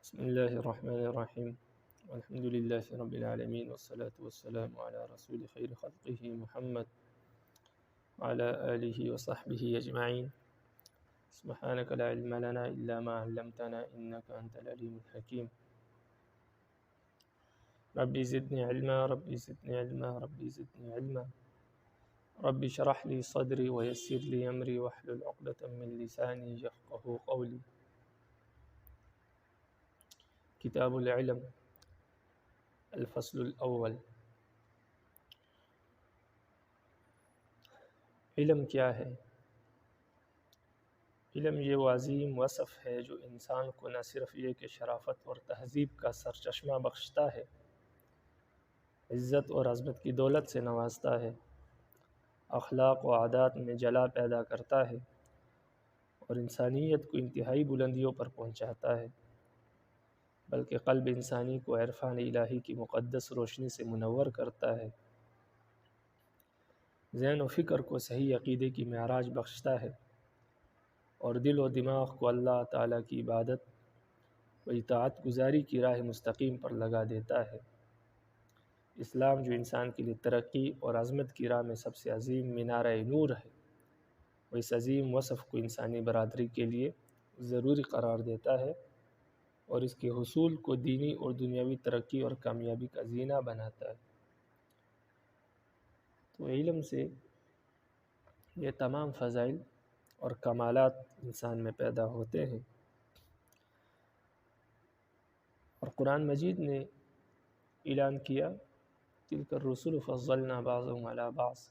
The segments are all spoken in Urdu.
بسم الله الرحمن الرحيم والحمد لله رب العالمين والصلاة والسلام على رسول خير خلقه محمد وعلى آله وصحبه أجمعين. سبحانك لا علم لنا إلا ما علمتنا إنك أنت العليم الحكيم. ربي زدني علما ربي زدني علما ربي زدني علما ربي اشرح لي صدري ويسر لي أمري واحلل عقدة من لساني يفقهوا قولي. کتاب العلم الفصل الاول. علم کیا ہے؟ علم یہ وہ عظیم وصف ہے جو انسان کو نہ صرف یہ کہ شرافت اور تہذیب کا سرچشمہ بخشتا ہے، عزت اور عظمت کی دولت سے نوازتا ہے، اخلاق و عادات میں جلا پیدا کرتا ہے اور انسانیت کو انتہائی بلندیوں پر پہنچاتا ہے، بلکہ قلب انسانی کو عرفان الہی کی مقدس روشنی سے منور کرتا ہے، ذہن و فکر کو صحیح عقیدے کی معراج بخشتا ہے اور دل و دماغ کو اللہ تعالیٰ کی عبادت و اطاعت گزاری کی راہ مستقیم پر لگا دیتا ہے۔ اسلام جو انسان کے لیے ترقی اور عظمت کی راہ میں سب سے عظیم مینارہ نور ہے، وہ اس عظیم وصف کو انسانی برادری کے لیے ضروری قرار دیتا ہے اور اس کے حصول کو دینی اور دنیاوی ترقی اور کامیابی کا زینہ بناتا ہے۔ تو علم سے یہ تمام فضائل اور کمالات انسان میں پیدا ہوتے ہیں، اور قرآن مجید نے اعلان کیا تلک الرسل فضلنا بعضهم علی بعض،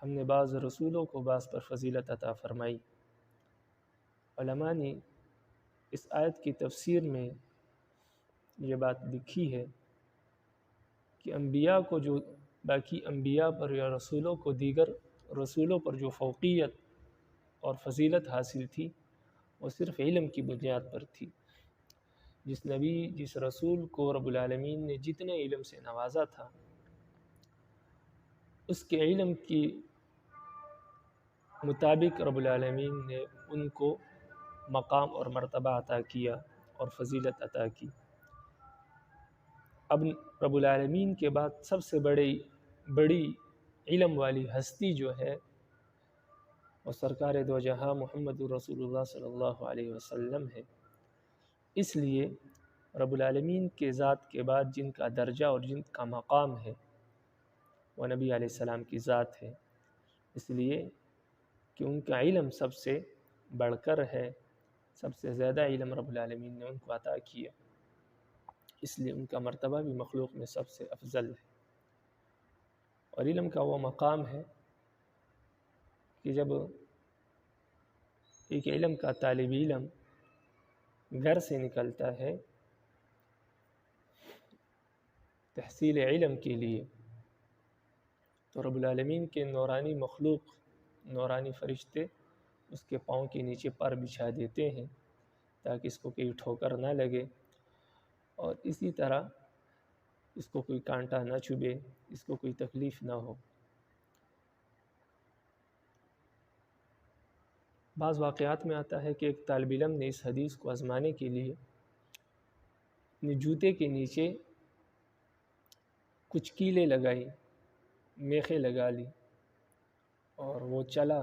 ہم نے بعض رسولوں کو بعض پر فضیلت عطا فرمائی۔ علماء نے اس آیت کی تفسیر میں یہ بات لکھی ہے کہ انبیاء کو جو باقی انبیاء پر یا رسولوں کو دیگر رسولوں پر جو فوقیت اور فضیلت حاصل تھی وہ صرف علم کی بنیاد پر تھی۔ جس نبی جس رسول کو رب العالمین نے جتنے علم سے نوازا تھا، اس کے علم کی مطابق رب العالمین نے ان کو مقام اور مرتبہ عطا کیا اور فضیلت عطا کی۔ اب رب العالمین کے بعد سب سے بڑی علم والی ہستی جو ہے وہ سرکار دو جہاں محمد رسول اللہ صلی اللہ علیہ وسلم ہے۔ اس لیے رب العالمین کے ذات کے بعد جن کا درجہ اور جن کا مقام ہے وہ نبی علیہ السلام کی ذات ہے، اس لیے کہ ان کا علم سب سے بڑھ کر ہے، سب سے زیادہ علم رب العالمین نے ان کو عطا کیا، اس لیے ان کا مرتبہ بھی مخلوق میں سب سے افضل ہے۔ اور علم کا وہ مقام ہے کہ جب ایک علم کا طالب علم گھر سے نکلتا ہے تحصیل علم کے لیے، تو رب العالمین کے نورانی مخلوق، نورانی فرشتے اس کے پاؤں کے نیچے پر بچھا دیتے ہیں تاکہ اس کو کوئی ٹھوکر نہ لگے، اور اسی طرح اس کو کوئی کانٹا نہ چبھے، اس کو کوئی تکلیف نہ ہو۔ بعض واقعات میں آتا ہے کہ ایک طالب علم نے اس حدیث کو آزمانے کے لیے اپنے جوتے کے نیچے کچھ کیلیں لگائی، میخیں لگا لی، اور وہ چلا،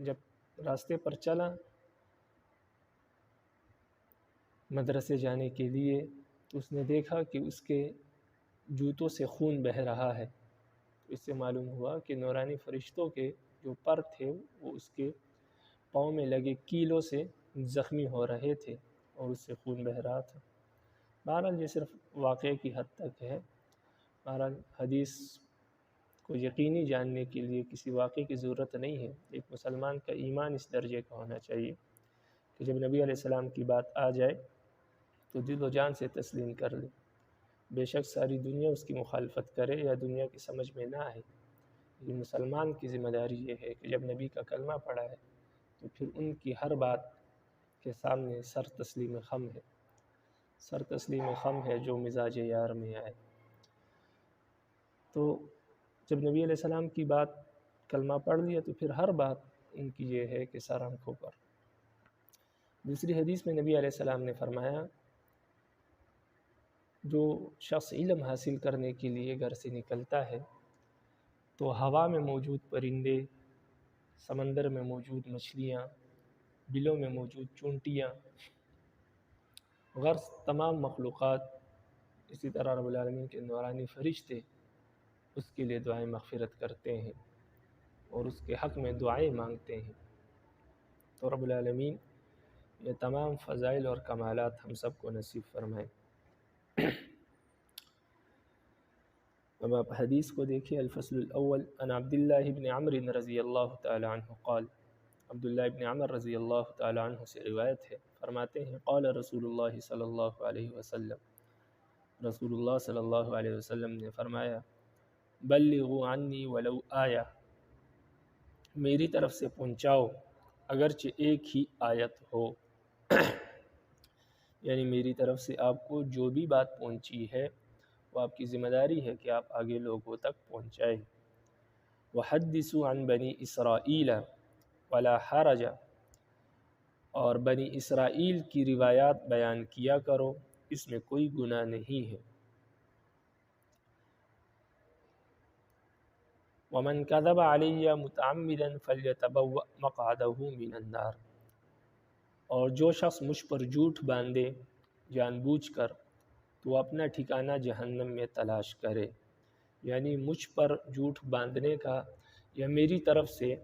جب راستے پر چلا مدرسے جانے کے لیے تو اس نے دیکھا کہ اس کے جوتوں سے خون بہہ رہا ہے۔ اس سے معلوم ہوا کہ نورانی فرشتوں کے جو پر تھے وہ اس کے پاؤں میں لگے کیلوں سے زخمی ہو رہے تھے اور اس سے خون بہہ رہا تھا۔ بہرحال یہ صرف واقعے کی حد تک ہے، بہرحال حدیث کو یقینی جاننے کے لیے کسی واقعے کی ضرورت نہیں ہے۔ ایک مسلمان کا ایمان اس درجے کا ہونا چاہیے کہ جب نبی علیہ السلام کی بات آ جائے تو دل و جان سے تسلیم کر لے، بے شک ساری دنیا اس کی مخالفت کرے یا دنیا کی سمجھ میں نہ آئے، لیکن مسلمان کی ذمہ داری یہ ہے کہ جب نبی کا کلمہ پڑھا ہے تو پھر ان کی ہر بات کے سامنے سر تسلیم خم ہے، سر تسلیم خم ہے جو مزاج یار میں آئے۔ تو جب نبی علیہ السلام کی بات کلمہ پڑھ لیا تو پھر ہر بات ان کی یہ ہے کہ سر آنکھوں پر۔ دوسری حدیث میں نبی علیہ السلام نے فرمایا جو شخص علم حاصل کرنے کے لیے گھر سے نکلتا ہے تو ہوا میں موجود پرندے، سمندر میں موجود مچھلیاں، بلوں میں موجود چونٹیاں، غرض تمام مخلوقات، اسی طرح رب العالمین کے نورانی فرشتے اس کے لیے دعائیں مغفرت کرتے ہیں اور اس کے حق میں دعائیں مانگتے ہیں۔ تو رب العالمین یہ تمام فضائل اور کمالات ہم سب کو نصیب فرمائے۔ اب آپ حدیث کو دیکھیں۔ الفصل الاول عن عبداللہ بن عمرو رضی اللہ تعالی عنہ قال، عبداللہ ابن عمر رضی اللہ تعالی عنہ سے روایت ہے، فرماتے ہیں قال رسول اللہ صلی اللہ علیہ وسلم، رسول اللہ صلی اللہ علیہ وسلم نے فرمایا بلغوا عنی ولو آیہ، میری طرف سے پہنچاؤ اگرچہ ایک ہی آیت ہو، یعنی میری طرف سے آپ کو جو بھی بات پہنچی ہے وہ آپ کی ذمہ داری ہے کہ آپ آگے لوگوں تک پہنچائیں۔ وحدثوا عن بنی اسرائیل ولا حرج، اور بنی اسرائیل کی روایات بیان کیا کرو، اس میں کوئی گناہ نہیں ہے۔ ومن كذب علی متعمدا فلیتبوأ مقعدہ من النار، اور جو شخص مجھ پر جھوٹ باندھے جان بوجھ کر تو اپنا ٹھکانہ جہنم میں تلاش کرے، یعنی مجھ پر جھوٹ باندھنے کا یا میری طرف سے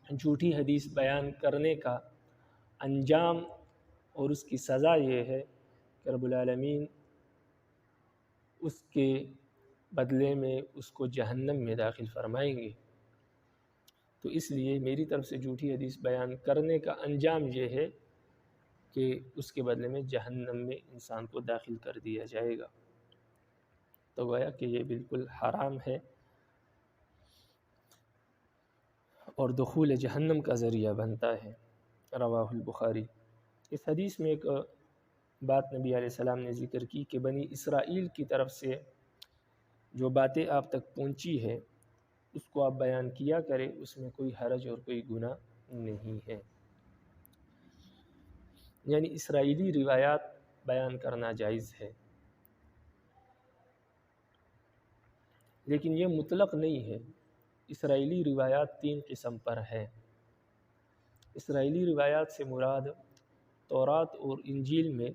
جھوٹی حدیث بیان کرنے کا انجام اور اس کی سزا یہ ہے کہ رب العالمین اس کے بدلے میں اس کو جہنم میں داخل فرمائیں گے۔ تو اس لیے میری طرف سے جھوٹی حدیث بیان کرنے کا انجام یہ ہے کہ اس کے بدلے میں جہنم میں انسان کو داخل کر دیا جائے گا۔ تو گویا کہ یہ بالکل حرام ہے اور دخول جہنم کا ذریعہ بنتا ہے۔ رواہ البخاری۔ اس حدیث میں ایک بات نبی علیہ السلام نے ذکر کی کہ بنی اسرائیل کی طرف سے جو باتیں آپ تک پہنچی ہے اس کو آپ بیان کیا کریں، اس میں کوئی حرج اور کوئی گناہ نہیں ہے۔ یعنی اسرائیلی روایات بیان کرنا جائز ہے، لیکن یہ مطلق نہیں ہے۔ اسرائیلی روایات تین قسم پر ہے۔ اسرائیلی روایات سے مراد تورات اور انجیل میں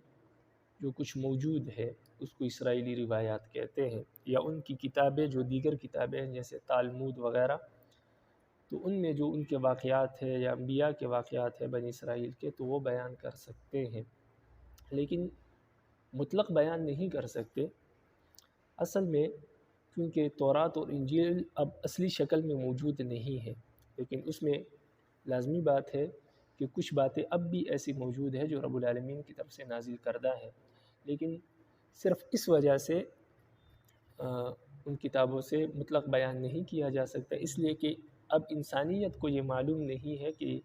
جو کچھ موجود ہے اس کو اسرائیلی روایات کہتے ہیں، یا ان کی کتابیں جو دیگر کتابیں ہیں جیسے تالمود وغیرہ، تو ان میں جو ان کے واقعات ہیں یا انبیاء کے واقعات ہیں بنی اسرائیل کے، تو وہ بیان کر سکتے ہیں، لیکن مطلق بیان نہیں کر سکتے۔ اصل میں کیونکہ تورات اور انجیل اب اصلی شکل میں موجود نہیں ہے، لیکن اس میں لازمی بات ہے کہ کچھ باتیں اب بھی ایسی موجود ہے جو رب العالمین کی طرف سے نازل کردہ ہے، لیکن صرف اس وجہ سے ان کتابوں سے مطلق بیان نہیں کیا جا سکتا، اس لیے کہ اب انسانیت کو یہ معلوم نہیں ہے کہ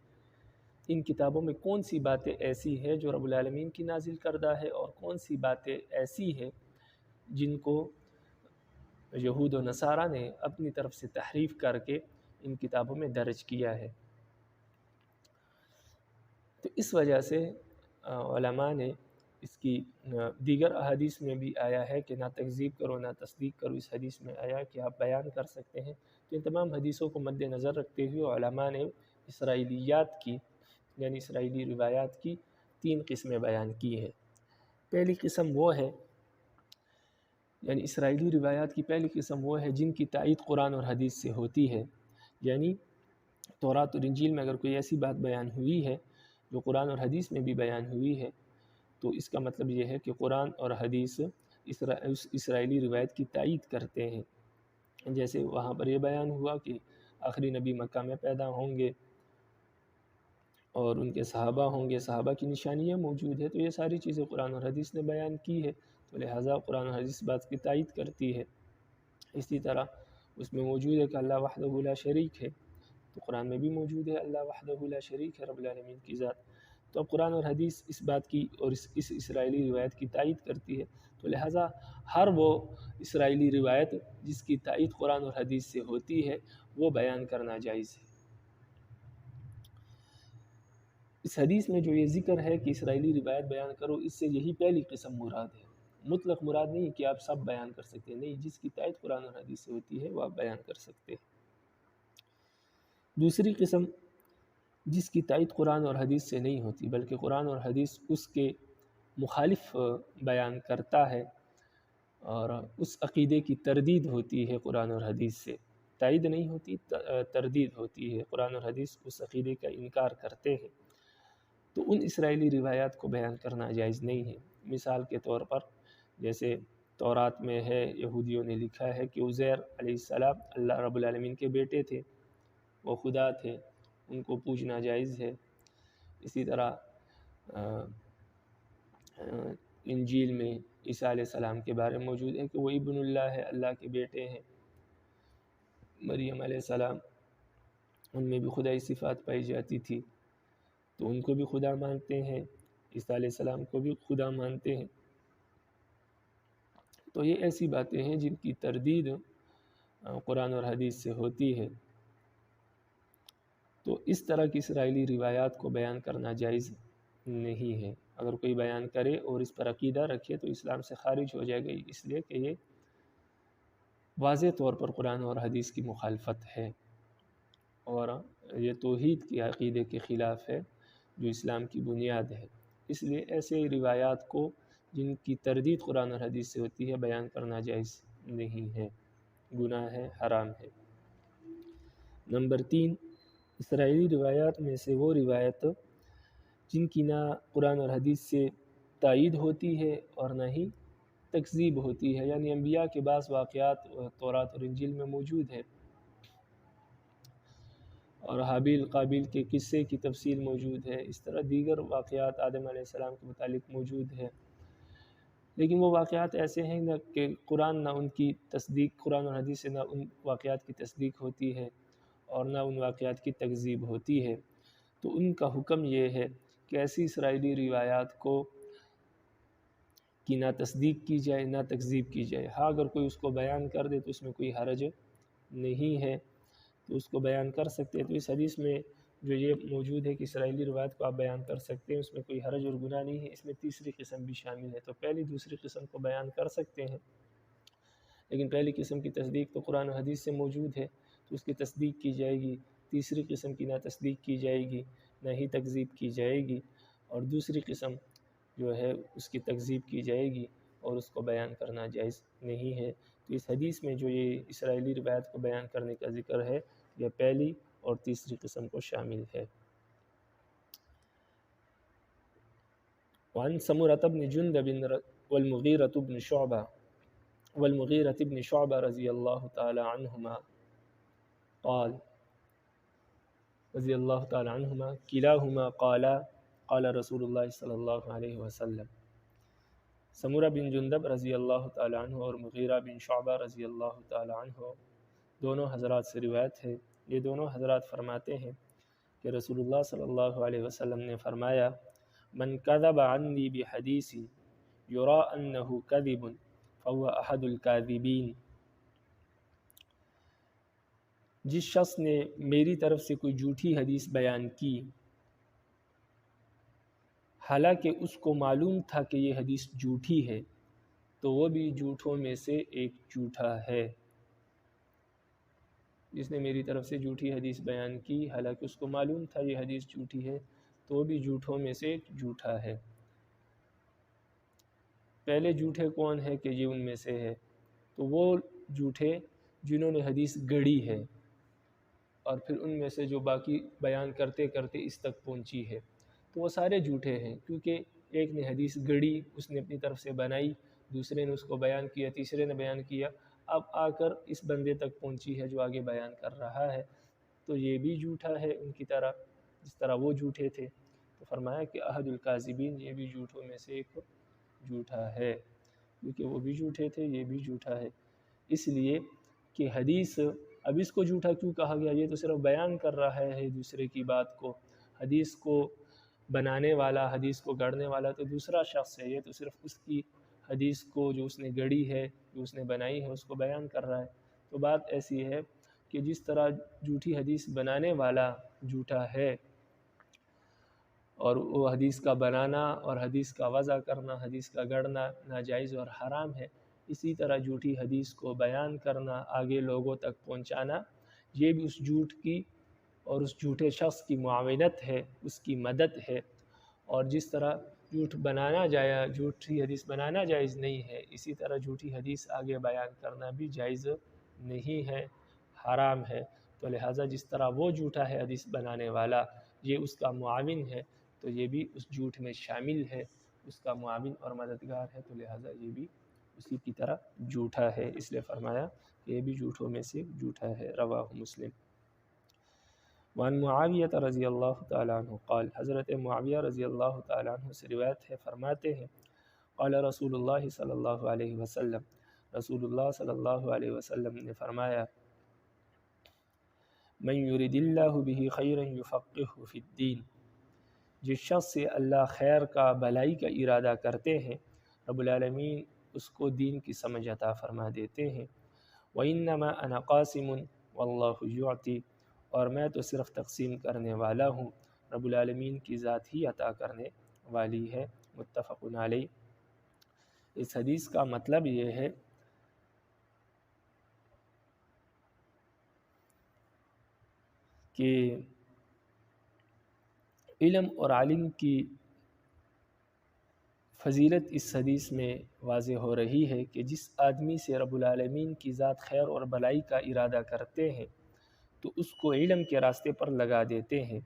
ان کتابوں میں کون سی باتیں ایسی ہیں جو رب العالمین کی نازل کردہ ہے اور کون سی باتیں ایسی ہیں جن کو یہود و نصارہ نے اپنی طرف سے تحریف کر کے ان کتابوں میں درج کیا ہے۔ تو اس وجہ سے علماء نے اس کی دیگر احادیث میں بھی آیا ہے کہ نہ تکذیب کرو نہ تصدیق کرو، اس حدیث میں آیا کہ آپ بیان کر سکتے ہیں۔ تو ان تمام حدیثوں کو مد نظر رکھتے ہوئے علماء نے اسرائیلیات کی یعنی اسرائیلی روایات کی تین قسمیں بیان کی ہیں۔ پہلی قسم وہ ہے، یعنی اسرائیلی روایات کی پہلی قسم وہ ہے جن کی تائید قرآن اور حدیث سے ہوتی ہے، یعنی تورات اور انجیل میں اگر کوئی ایسی بات بیان ہوئی ہے جو قرآن اور حدیث میں بھی بیان ہوئی ہے تو اس کا مطلب یہ ہے کہ قرآن اور حدیث اسرائیلی روایت کی تائید کرتے ہیں۔ جیسے وہاں پر یہ بیان ہوا کہ آخری نبی مکہ میں پیدا ہوں گے اور ان کے صحابہ ہوں گے، صحابہ کی نشانیاں موجود ہیں، تو یہ ساری چیزیں قرآن اور حدیث نے بیان کی ہے، تو لہٰذا قرآن اور حدیث بات کی تائید کرتی ہے۔ اسی طرح اس میں موجود ہے کہ اللہ وحدہ لا شریک ہے، تو قرآن میں بھی موجود ہے اللہ وحدہ لا شریک ہے رب العالمین کی ذات۔ تو اب قرآن اور حدیث اس بات کی اور اس اسرائیلی روایت کی تائید کرتی ہے، تو لہٰذا ہر وہ اسرائیلی روایت جس کی تائید قرآن اور حدیث سے ہوتی ہے وہ بیان کرنا جائز ہے۔ اس حدیث میں جو یہ ذکر ہے کہ اسرائیلی روایت بیان کرو، اس سے یہی پہلی قسم مراد ہے۔ مطلق مراد نہیں کہ آپ سب بیان کر سکتے ہیں، نہیں، جس کی تائید قرآن اور حدیث سے ہوتی ہے وہ آپ بیان کر سکتے ہیں۔ دوسری قسم جس کی تائید قرآن اور حدیث سے نہیں ہوتی بلکہ قرآن اور حدیث اس کے مخالف بیان کرتا ہے اور اس عقیدے کی تردید ہوتی ہے قرآن اور حدیث سے، تائید نہیں ہوتی، تردید ہوتی ہے، قرآن اور حدیث اس عقیدے کا انکار کرتے ہیں، تو ان اسرائیلی روایات کو بیان کرنا جائز نہیں ہے۔ مثال کے طور پر جیسے تورات میں ہے، یہودیوں نے لکھا ہے کہ عزیر علیہ السلام اللہ رب العالمین کے بیٹے تھے، وہ خدا تھے، ان کو پوجنا جائز ہے۔ اسی طرح انجیل میں عیسیٰ علیہ السلام کے بارے میں موجود ہے کہ وہ ابن اللہ ہے، اللہ کے بیٹے ہیں۔ مریم علیہ السلام، ان میں بھی خدائی صفات پائی جاتی تھی، تو ان کو بھی خدا مانتے ہیں، عیسیٰ علیہ السلام کو بھی خدا مانتے ہیں۔ تو یہ ایسی باتیں ہیں جن کی تردید قرآن اور حدیث سے ہوتی ہے، تو اس طرح کی اسرائیلی روایات کو بیان کرنا جائز نہیں ہے۔ اگر کوئی بیان کرے اور اس پر عقیدہ رکھے تو اسلام سے خارج ہو جائے گا، اس لیے کہ یہ واضح طور پر قرآن اور حدیث کی مخالفت ہے اور یہ توحید کے عقیدے کے خلاف ہے جو اسلام کی بنیاد ہے۔ اس لیے ایسے روایات کو جن کی تردید قرآن اور حدیث سے ہوتی ہے بیان کرنا جائز نہیں ہے، گناہ ہے، حرام ہے۔ نمبر 3، اسرائیلی روایات میں سے وہ روایت جن کی نہ قرآن اور حدیث سے تائید ہوتی ہے اور نہ ہی تکذیب ہوتی ہے، یعنی انبیاء کے بعض واقعات تورات اور انجیل میں موجود ہے اور حابیل قابیل کے قصے کی تفصیل موجود ہے، اس طرح دیگر واقعات آدم علیہ السلام کے متعلق موجود ہے، لیکن وہ واقعات ایسے ہیں نہ کہ قرآن نہ ان کی تصدیق، قرآن اور حدیث سے نہ ان واقعات کی تصدیق ہوتی ہے اور نہ ان واقعات کی تکذیب ہوتی ہے، تو ان کا حکم یہ ہے کہ ایسی اسرائیلی روایات کی نہ تصدیق کی جائے نہ تکذیب کی جائے۔ ہاں اگر کوئی اس کو بیان کر دے تو اس میں کوئی حرج نہیں ہے، تو اس کو بیان کر سکتے ہیں۔ تو اس حدیث میں جو یہ موجود ہے کہ اسرائیلی روایت کو آپ بیان کر سکتے ہیں، اس میں کوئی حرج اور گناہ نہیں ہے، اس میں تیسری قسم بھی شامل ہے، تو پہلی دوسری قسم کو بیان کر سکتے ہیں، لیکن پہلی قسم کی تصدیق تو قرآن و حدیث سے موجود ہے تو اس کی تصدیق کی جائے گی، تیسری قسم کی نہ تصدیق کی جائے گی نہ ہی تکذیب کی جائے گی، اور دوسری قسم جو ہے اس کی تکذیب کی جائے گی اور اس کو بیان کرنا جائز نہیں ہے۔ تو اس حدیث میں جو یہ اسرائیلی روایت کو بیان کرنے کا ذکر ہے، یہ پہلی اور تیسری قسم کو شامل ہے۔ وعن سمرة بن جندب والمغيرة بن شعبة رضي الله تعالى عنهما قال رضي الله تعالى عنهما كلاهما قال رسول الله صلی اللہ علیہ وسلم۔ سمرہ بن جندب رضی اللہ تعالی عنہ اور مغیرہ بن شعبہ رضی اللہ تعالی عنہ دونوں حضرات سے روایت ہے، یہ دونوں حضرات فرماتے ہیں کہ رسول اللہ صلی اللہ علیہ وسلم نے فرمایا، من کذب عنی بحدیث یرا انہ کذب فهو احد الکاذبین، جس شخص نے میری طرف سے کوئی جھوٹی حدیث بیان کی حالانکہ اس کو معلوم تھا کہ یہ حدیث جھوٹی ہے، تو وہ بھی جھوٹوں میں سے ایک جھوٹا ہے۔ جس نے میری طرف سے جھوٹی حدیث بیان کی حالانکہ اس کو معلوم تھا یہ حدیث جھوٹی ہے، تو وہ بھی جھوٹوں میں سے ایک جھوٹا ہے۔ پہلے جھوٹے کون ہے کہ یہ ان میں سے ہے، تو وہ جھوٹے جنہوں نے حدیث گڑھی ہے اور پھر ان میں سے جو باقی بیان کرتے کرتے اس تک پہنچی ہے، تو وہ سارے جھوٹے ہیں، کیونکہ ایک نے حدیث گڑھی، اس نے اپنی طرف سے بنائی، دوسرے نے اس کو بیان کیا، تیسرے نے بیان کیا، اب آ کر اس بندے تک پہنچی ہے جو آگے بیان کر رہا ہے، تو یہ بھی جھوٹا ہے ان کی طرح جس طرح وہ جھوٹے تھے۔ تو فرمایا کہ احد الکاذبین، یہ بھی جھوٹوں میں سے ایک جھوٹا ہے، کیونکہ وہ بھی جھوٹے تھے، یہ بھی جھوٹا ہے، اس لیے کہ حدیث، اب اس کو جھوٹا کیوں کہا گیا؟ یہ تو صرف بیان کر رہا ہے دوسرے کی بات کو، حدیث کو بنانے والا، حدیث کو گڑھنے والا تو دوسرا شخص ہے، یہ تو صرف اس کی حدیث کو جو اس نے گڑھی ہے، جو اس نے بنائی ہے، اس کو بیان کر رہا ہے۔ تو بات ایسی ہے کہ جس طرح جھوٹی حدیث بنانے والا جھوٹا ہے، اور وہ حدیث کا بنانا اور حدیث کا وضع کرنا، حدیث کا گڑنا ناجائز اور حرام ہے۔ اسی طرح جھوٹی حدیث کو بیان کرنا، آگے لوگوں تک پہنچانا، یہ بھی اس جھوٹ کی اور اس جھوٹے شخص کی معاونت ہے، اس کی مدد ہے۔ اور جس طرح جھوٹی حدیث بنانا جائز نہیں ہے، اسی طرح جھوٹی حدیث آگے بیان کرنا بھی جائز نہیں ہے، حرام ہے۔ تو لہٰذا جس طرح وہ جھوٹا ہے حدیث بنانے والا، یہ اس کا معاون ہے، تو یہ بھی اس جھوٹ میں شامل ہے، اس کا معاون اور مددگار ہے، تو لہٰذا یہ بھی اسی کی طرح جھوٹا ہے، اس لیے فرمایا کہ یہ بھی جھوٹوں میں سے جھوٹا ہے۔ رواہ مسلم۔ وعن معاویہ رضی اللہ تعالیٰ عنہ قال، حضرت معاویہ رضی اللہ تعالیٰ عنہ سے روایت ہے، فرماتے ہیں قال رسول اللہ صلی اللہ علیہ وسلم، رسول اللہ صلی اللہ علیہ وسلم نے فرمایا من یرد اللہ بہ خیرا یفقہہ فی الدین، جس شخص سے اللہ خیر کا، بھلائی کا ارادہ کرتے ہیں، رب العالمین اس کو دین کی سمجھ عطا فرما دیتے ہیں۔ وَإِنَّمَا أَنَا قَاسِمٌ وَاللَّهُ يُعْطِي، اور میں تو صرف تقسیم کرنے والا ہوں، رب العالمین کی ذات ہی عطا کرنے والی ہے۔ متفق علیہ۔ اس حدیث کا مطلب یہ ہے کہ علم اور عالم کی فضیلت اس حدیث میں واضح ہو رہی ہے کہ جس آدمی سے رب العالمین کی ذات خیر اور بھلائی کا ارادہ کرتے ہیں تو اس کو علم کے راستے پر لگا دیتے ہیں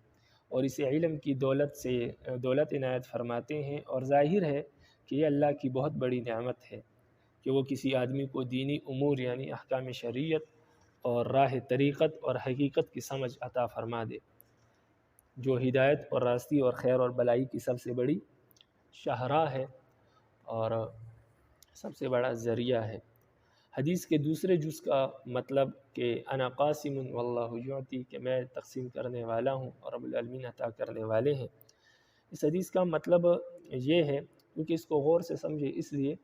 اور اسے علم کی دولت عنایت فرماتے ہیں، اور ظاہر ہے کہ یہ اللہ کی بہت بڑی نعمت ہے کہ وہ کسی آدمی کو دینی امور یعنی احکام شریعت اور راہ طریقت اور حقیقت کی سمجھ عطا فرما دے، جو ہدایت اور راستی اور خیر اور بھلائی کی سب سے بڑی شاہراہ ہے اور سب سے بڑا ذریعہ ہے۔ حدیث کے دوسرے جز کا مطلب کہ انا قاسم واللہ یعطی، کہ میں تقسیم کرنے والا ہوں اور رب العالمین عطا کرنے والے ہیں، اس حدیث کا مطلب یہ ہے، کیونکہ اس کو غور سے سمجھے، اس لیے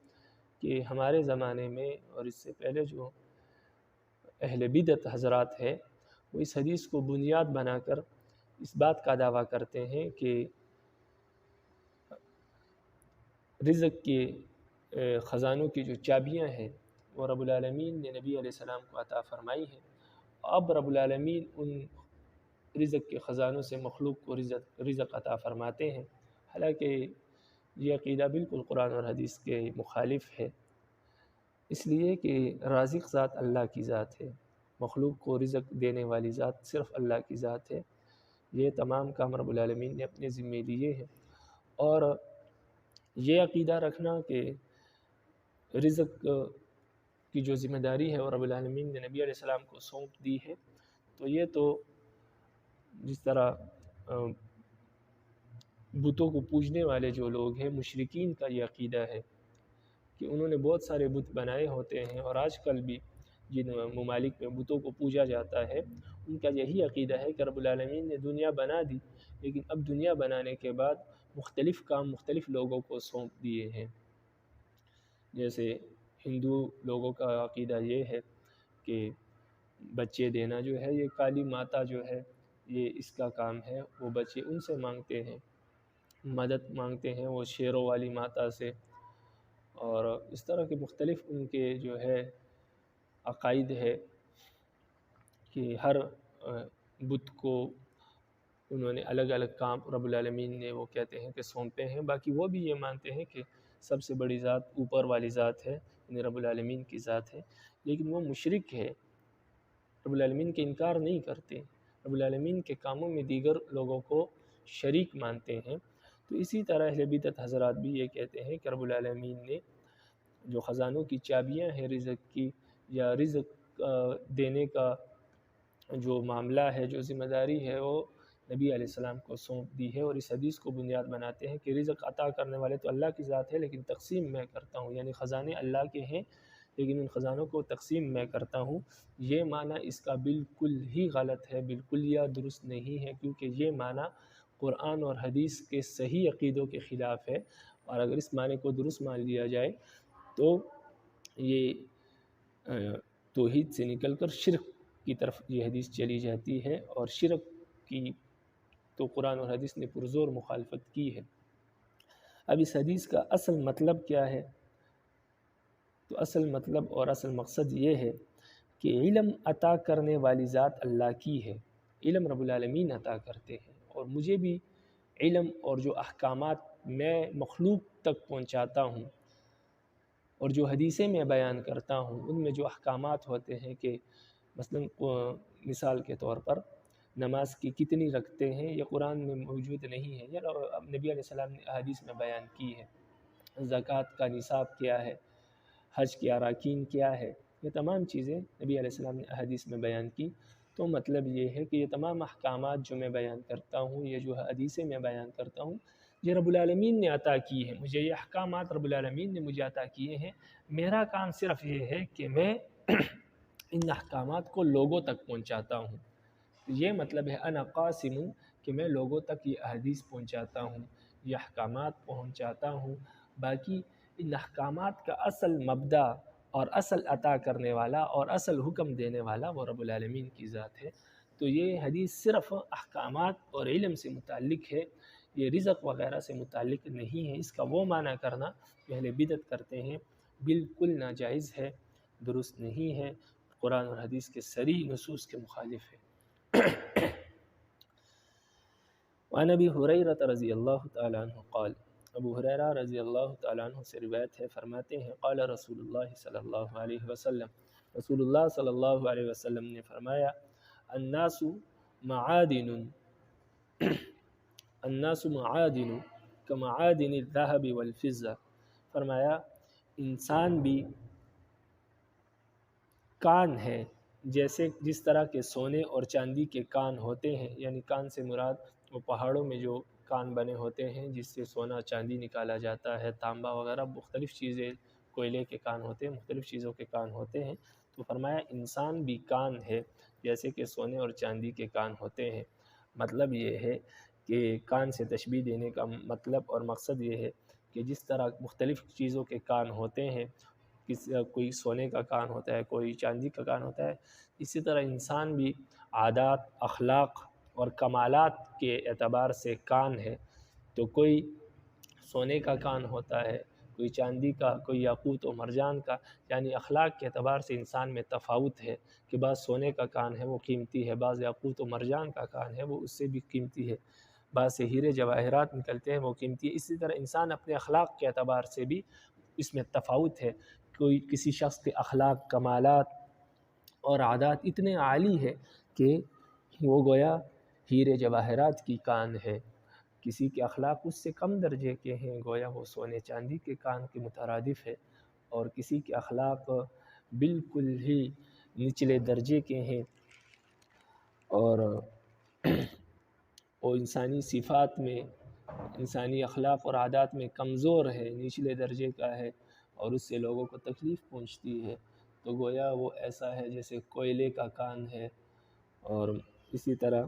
کہ ہمارے زمانے میں اور اس سے پہلے جو اہل بدعت حضرات ہے، وہ اس حدیث کو بنیاد بنا کر اس بات کا دعویٰ کرتے ہیں کہ رزق کے خزانوں کی جو چابیاں ہیں وہ رب العالمین نے نبی علیہ السلام کو عطا فرمائی ہیں، اب رب العالمین ان رزق کے خزانوں سے مخلوق کو رزق عطا فرماتے ہیں، حالانکہ یہ عقیدہ بالکل قرآن اور حدیث کے مخالف ہے، اس لیے کہ رازق ذات اللہ کی ذات ہے، مخلوق کو رزق دینے والی ذات صرف اللہ کی ذات ہے، یہ تمام کام رب العالمین نے اپنے ذمے لیے ہیں۔ اور یہ عقیدہ رکھنا کہ رزق کی جو ذمہ داری ہے وہ رب العالمین نے نبی علیہ السلام کو سونپ دی ہے، تو یہ تو جس طرح بتوں کو پوجنے والے جو لوگ ہیں، مشرکین کا یہ عقیدہ ہے کہ انہوں نے بہت سارے بت بنائے ہوتے ہیں، اور آج کل بھی جن ممالک میں بتوں کو پوجا جاتا ہے ان کا یہی عقیدہ ہے کہ رب العالمین نے دنیا بنا دی، لیکن اب دنیا بنانے کے بعد مختلف کام مختلف لوگوں کو سونپ دیے ہیں۔ جیسے ہندو لوگوں کا عقیدہ یہ ہے کہ بچے دینا جو ہے یہ کالی ماتا جو ہے یہ اس کا کام ہے، وہ بچے ان سے مانگتے ہیں، مدد مانگتے ہیں وہ شیروں والی ماتا سے، اور اس طرح کے مختلف ان کے جو ہے عقائد ہے کہ ہر بت کو انہوں نے الگ الگ کام رب العالمین نے وہ کہتے ہیں کہ سونپے ہیں، باقی وہ بھی یہ مانتے ہیں کہ سب سے بڑی ذات اوپر والی ذات ہے، یعنی رب العالمین کی ذات ہے، لیکن وہ مشرک ہے، رب العالمین کے انکار نہیں کرتے، رب العالمین کے کاموں میں دیگر لوگوں کو شریک مانتے ہیں۔ تو اسی طرح اہل بدعت حضرات بھی یہ کہتے ہیں کہ رب العالمین نے جو خزانوں کی چابیاں ہیں رزق کی، یا رزق دینے کا جو معاملہ ہے، جو ذمہ داری ہے، وہ نبی علیہ السلام کو سونپ دی ہے، اور اس حدیث کو بنیاد بناتے ہیں کہ رزق عطا کرنے والے تو اللہ کی ذات ہے، لیکن تقسیم میں کرتا ہوں، یعنی خزانے اللہ کے ہیں لیکن ان خزانوں کو تقسیم میں کرتا ہوں۔ یہ معنی اس کا بالکل ہی غلط ہے، بالکل یا درست نہیں ہے، کیونکہ یہ معنی قرآن اور حدیث کے صحیح عقیدوں کے خلاف ہے، اور اگر اس معنی کو درست مان لیا جائے تو یہ توحید سے نکل کر شرک کی طرف یہ حدیث چلی جاتی ہے، اور شرک کی تو قرآن اور حدیث نے پرزور مخالفت کی ہے۔ اب اس حدیث کا اصل مطلب کیا ہے؟ تو اصل مطلب اور اصل مقصد یہ ہے کہ علم عطا کرنے والی ذات اللہ کی ہے، علم رب العالمین عطا کرتے ہیں، اور مجھے بھی علم اور جو احکامات میں مخلوق تک پہنچاتا ہوں اور جو حدیثیں میں بیان کرتا ہوں ان میں جو احکامات ہوتے ہیں کہ مثلا مثال کے طور پر نماز کی کتنی رکھتے ہیں یہ قرآن میں موجود نہیں ہے، یا نبی علیہ السلام نے حدیث میں بیان کی ہے، زکوٰۃ کا نصاب کیا ہے، حج کے اراکین کیا ہے، یہ تمام چیزیں نبی علیہ السلام نے حدیث میں بیان کی۔ تو مطلب یہ ہے کہ یہ تمام احکامات جو میں بیان کرتا ہوں، یہ جو حدیثیں میں بیان کرتا ہوں، یہ رب العالمین نے عطا کی ہے، مجھے یہ احکامات رب العالمین نے مجھے عطا کیے ہیں، میرا کام صرف یہ ہے کہ میں ان احکامات کو لوگوں تک پہنچاتا ہوں۔ یہ مطلب ہے انا قاسم، کہ میں لوگوں تک یہ احادیث پہنچاتا ہوں، یہ احکامات پہنچاتا ہوں، باقی ان احکامات کا اصل مبدا اور اصل عطا کرنے والا اور اصل حکم دینے والا وہ رب العالمین کی ذات ہے۔ تو یہ حدیث صرف احکامات اور علم سے متعلق ہے، یہ رزق وغیرہ سے متعلق نہیں ہے۔ اس کا وہ معنی کرنا جو اہل بدعت کرتے ہیں بالکل ناجائز ہے، درست نہیں ہے، قرآن اور حدیث کے صریح نصوص کے مخالف ہے۔ وعن ابی ہریرہ رضی اللہ تعالیٰ عنہ قال، ابو ہریرہ رضی اللہ تعالیٰ عنہ سے روایت ہے، فرماتے ہیں قال رسول اللہ صلی اللہ علیہ وسلم، رسول اللہ صلی اللہ علیہ وسلم نے فرمایا الناس معادن الناس معادن کمعادن الذهب والفضہ، فرمایا انسان بھی کان ہے جیسے جس طرح کے سونے اور چاندی کے کان ہوتے ہیں، یعنی کان سے مراد وہ پہاڑوں میں جو کان بنے ہوتے ہیں جس سے سونا چاندی نکالا جاتا ہے، تانبا وغیرہ مختلف چیزیں، کوئلے کے کان ہوتے ہیں، مختلف چیزوں کے کان ہوتے ہیں۔ تو فرمایا انسان بھی کان ہے جیسے کہ سونے اور چاندی کے کان ہوتے ہیں۔ مطلب یہ ہے کہ کان سے تشبیہ دینے کا مطلب اور مقصد یہ ہے کہ جس طرح مختلف چیزوں کے کان ہوتے ہیں، کوئی سونے کا کان ہوتا ہے، کوئی چاندی کا کان ہوتا ہے، اسی طرح انسان بھی عادات، اخلاق اور کمالات کے اعتبار سے کان ہے۔ تو کوئی سونے کا کان ہوتا ہے، کوئی چاندی کا، کوئی یاقوت و مرجان کا، یعنی اخلاق کے اعتبار سے انسان میں تفاوت ہے کہ بعض سونے کا کان ہے وہ قیمتی ہے، بعض یاقوت و مرجان کا کان ہے وہ اس سے بھی قیمتی ہے، بعض سے ہیرے جواہرات نکلتے ہیں وہ قیمتی ہے۔ اسی طرح انسان اپنے اخلاق کے اعتبار سے بھی اس میں تفاوت ہے، کوئی کسی شخص کے اخلاق، کمالات اور عادات اتنے عالی ہے کہ وہ گویا ہیرے جواہرات کی کان ہے، کسی کے اخلاق اس سے کم درجے کے ہیں، گویا وہ سونے چاندی کے کان کے مترادف ہے، اور کسی کے اخلاق بالکل ہی نچلے درجے کے ہیں اور وہ انسانی صفات میں، انسانی اخلاق اور عادات میں کمزور ہے، نچلے درجے کا ہے اور اس سے لوگوں کو تکلیف پہنچتی ہے، تو گویا وہ ایسا ہے جیسے کوئلے کا کان ہے۔ اور اسی طرح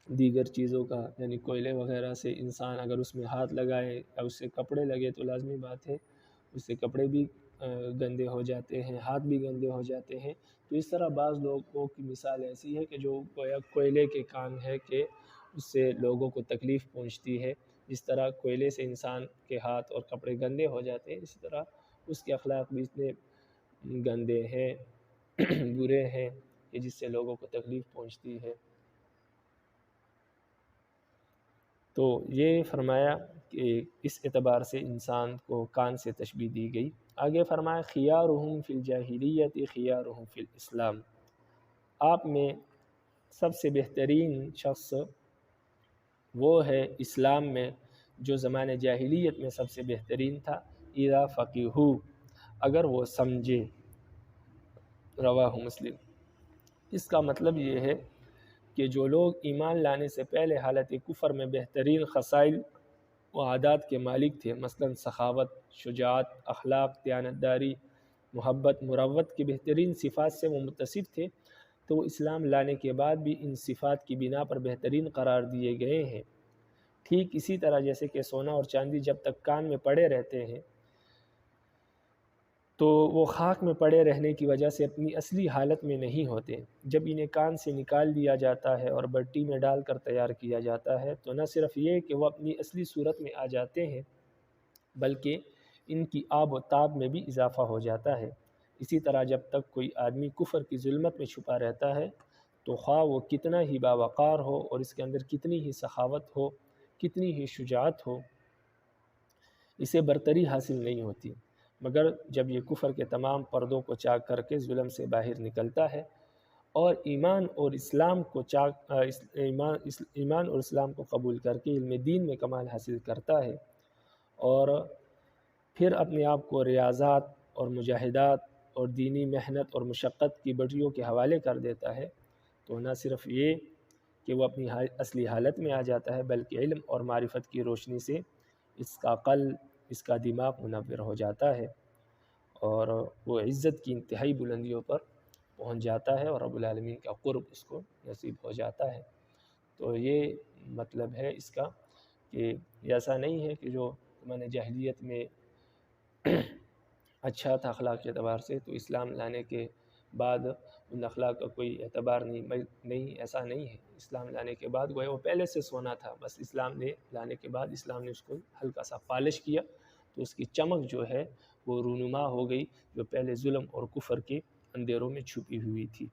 دیگر چیزوں کا، یعنی کوئلے وغیرہ سے انسان اگر اس میں ہاتھ لگائے یا اس سے کپڑے لگے تو لازمی بات ہے اس سے کپڑے بھی گندے ہو جاتے ہیں، ہاتھ بھی گندے ہو جاتے ہیں۔ تو اس طرح بعض لوگوں کی مثال ایسی ہے کہ جو گویا کوئلے کے کان ہے کہ اس سے لوگوں کو تکلیف پہنچتی ہے، جس طرح کوئلے سے انسان کے ہاتھ اور کپڑے گندے ہو جاتے ہیں، اسی طرح اس کے اخلاق بھی اتنے گندے ہیں، برے ہیں کہ جس سے لوگوں کو تکلیف پہنچتی ہے۔ تو یہ فرمایا کہ اس اعتبار سے انسان کو کان سے تشبیہ دی گئی۔ آگے فرمایا خیارہم فی الجاہلیت خیارہم فی الاسلام، آپ میں سب سے بہترین شخص وہ ہے اسلام میں جو زمانہ جاہلیت میں سب سے بہترین تھا، اذا فقہوا، اگر وہ سمجھے، رواہ مسلم۔ اس کا مطلب یہ ہے کہ جو لوگ ایمان لانے سے پہلے حالت کفر میں بہترین خصائل و عادات کے مالک تھے، مثلا سخاوت، شجاعت، اخلاق، دیانتداری، محبت، مروت کی بہترین صفات سے وہ متصف تھے، تو وہ اسلام لانے کے بعد بھی ان صفات کی بنا پر بہترین قرار دیے گئے ہیں۔ ٹھیک اسی طرح جیسے کہ سونا اور چاندی جب تک کان میں پڑے رہتے ہیں تو وہ خاک میں پڑے رہنے کی وجہ سے اپنی اصلی حالت میں نہیں ہوتے۔ جب انہیں کان سے نکال دیا جاتا ہے اور بٹی میں ڈال کر تیار کیا جاتا ہے تو نہ صرف یہ کہ وہ اپنی اصلی صورت میں آ جاتے ہیں بلکہ ان کی آب و تاب میں بھی اضافہ ہو جاتا ہے۔ اسی طرح جب تک کوئی آدمی کفر کی ظلمت میں چھپا رہتا ہے تو خواہ وہ کتنا ہی باوقار ہو اور اس کے اندر کتنی ہی سخاوت ہو، کتنی ہی شجاعت ہو، اسے برتری حاصل نہیں ہوتی، مگر جب یہ کفر کے تمام پردوں کو چاک کر کے ظلم سے باہر نکلتا ہے اور ایمان اور اسلام کو قبول کر کے علم دین میں کمال حاصل کرتا ہے اور پھر اپنے آپ کو ریاضات اور مجاہدات اور دینی محنت اور مشقت کی بٹیوں کے حوالے کر دیتا ہے تو نہ صرف یہ کہ وہ اپنی اصلی حالت میں آ جاتا ہے بلکہ علم اور معرفت کی روشنی سے اس کا قلب، اس کا دماغ منور ہو جاتا ہے اور وہ عزت کی انتہائی بلندیوں پر پہنچ جاتا ہے اور رب العالمین کا قرب اس کو نصیب ہو جاتا ہے۔ تو یہ مطلب ہے اس کا کہ ایسا نہیں ہے کہ جو میں نے جاہلیت میں اچھا تھا اخلاق کے اعتبار سے تو اسلام لانے کے بعد ان اخلاق کا کوئی اعتبار نہیں، ایسا نہیں ہے۔ اسلام لانے کے بعد وہ پہلے سے سونا تھا، بس اسلام نے لانے کے بعد اسلام نے اس کو ہلکا سا پالش کیا تو اس کی چمک جو ہے وہ رونما ہو گئی جو پہلے ظلم اور کفر کے اندھیروں میں چھپی ہوئی تھی۔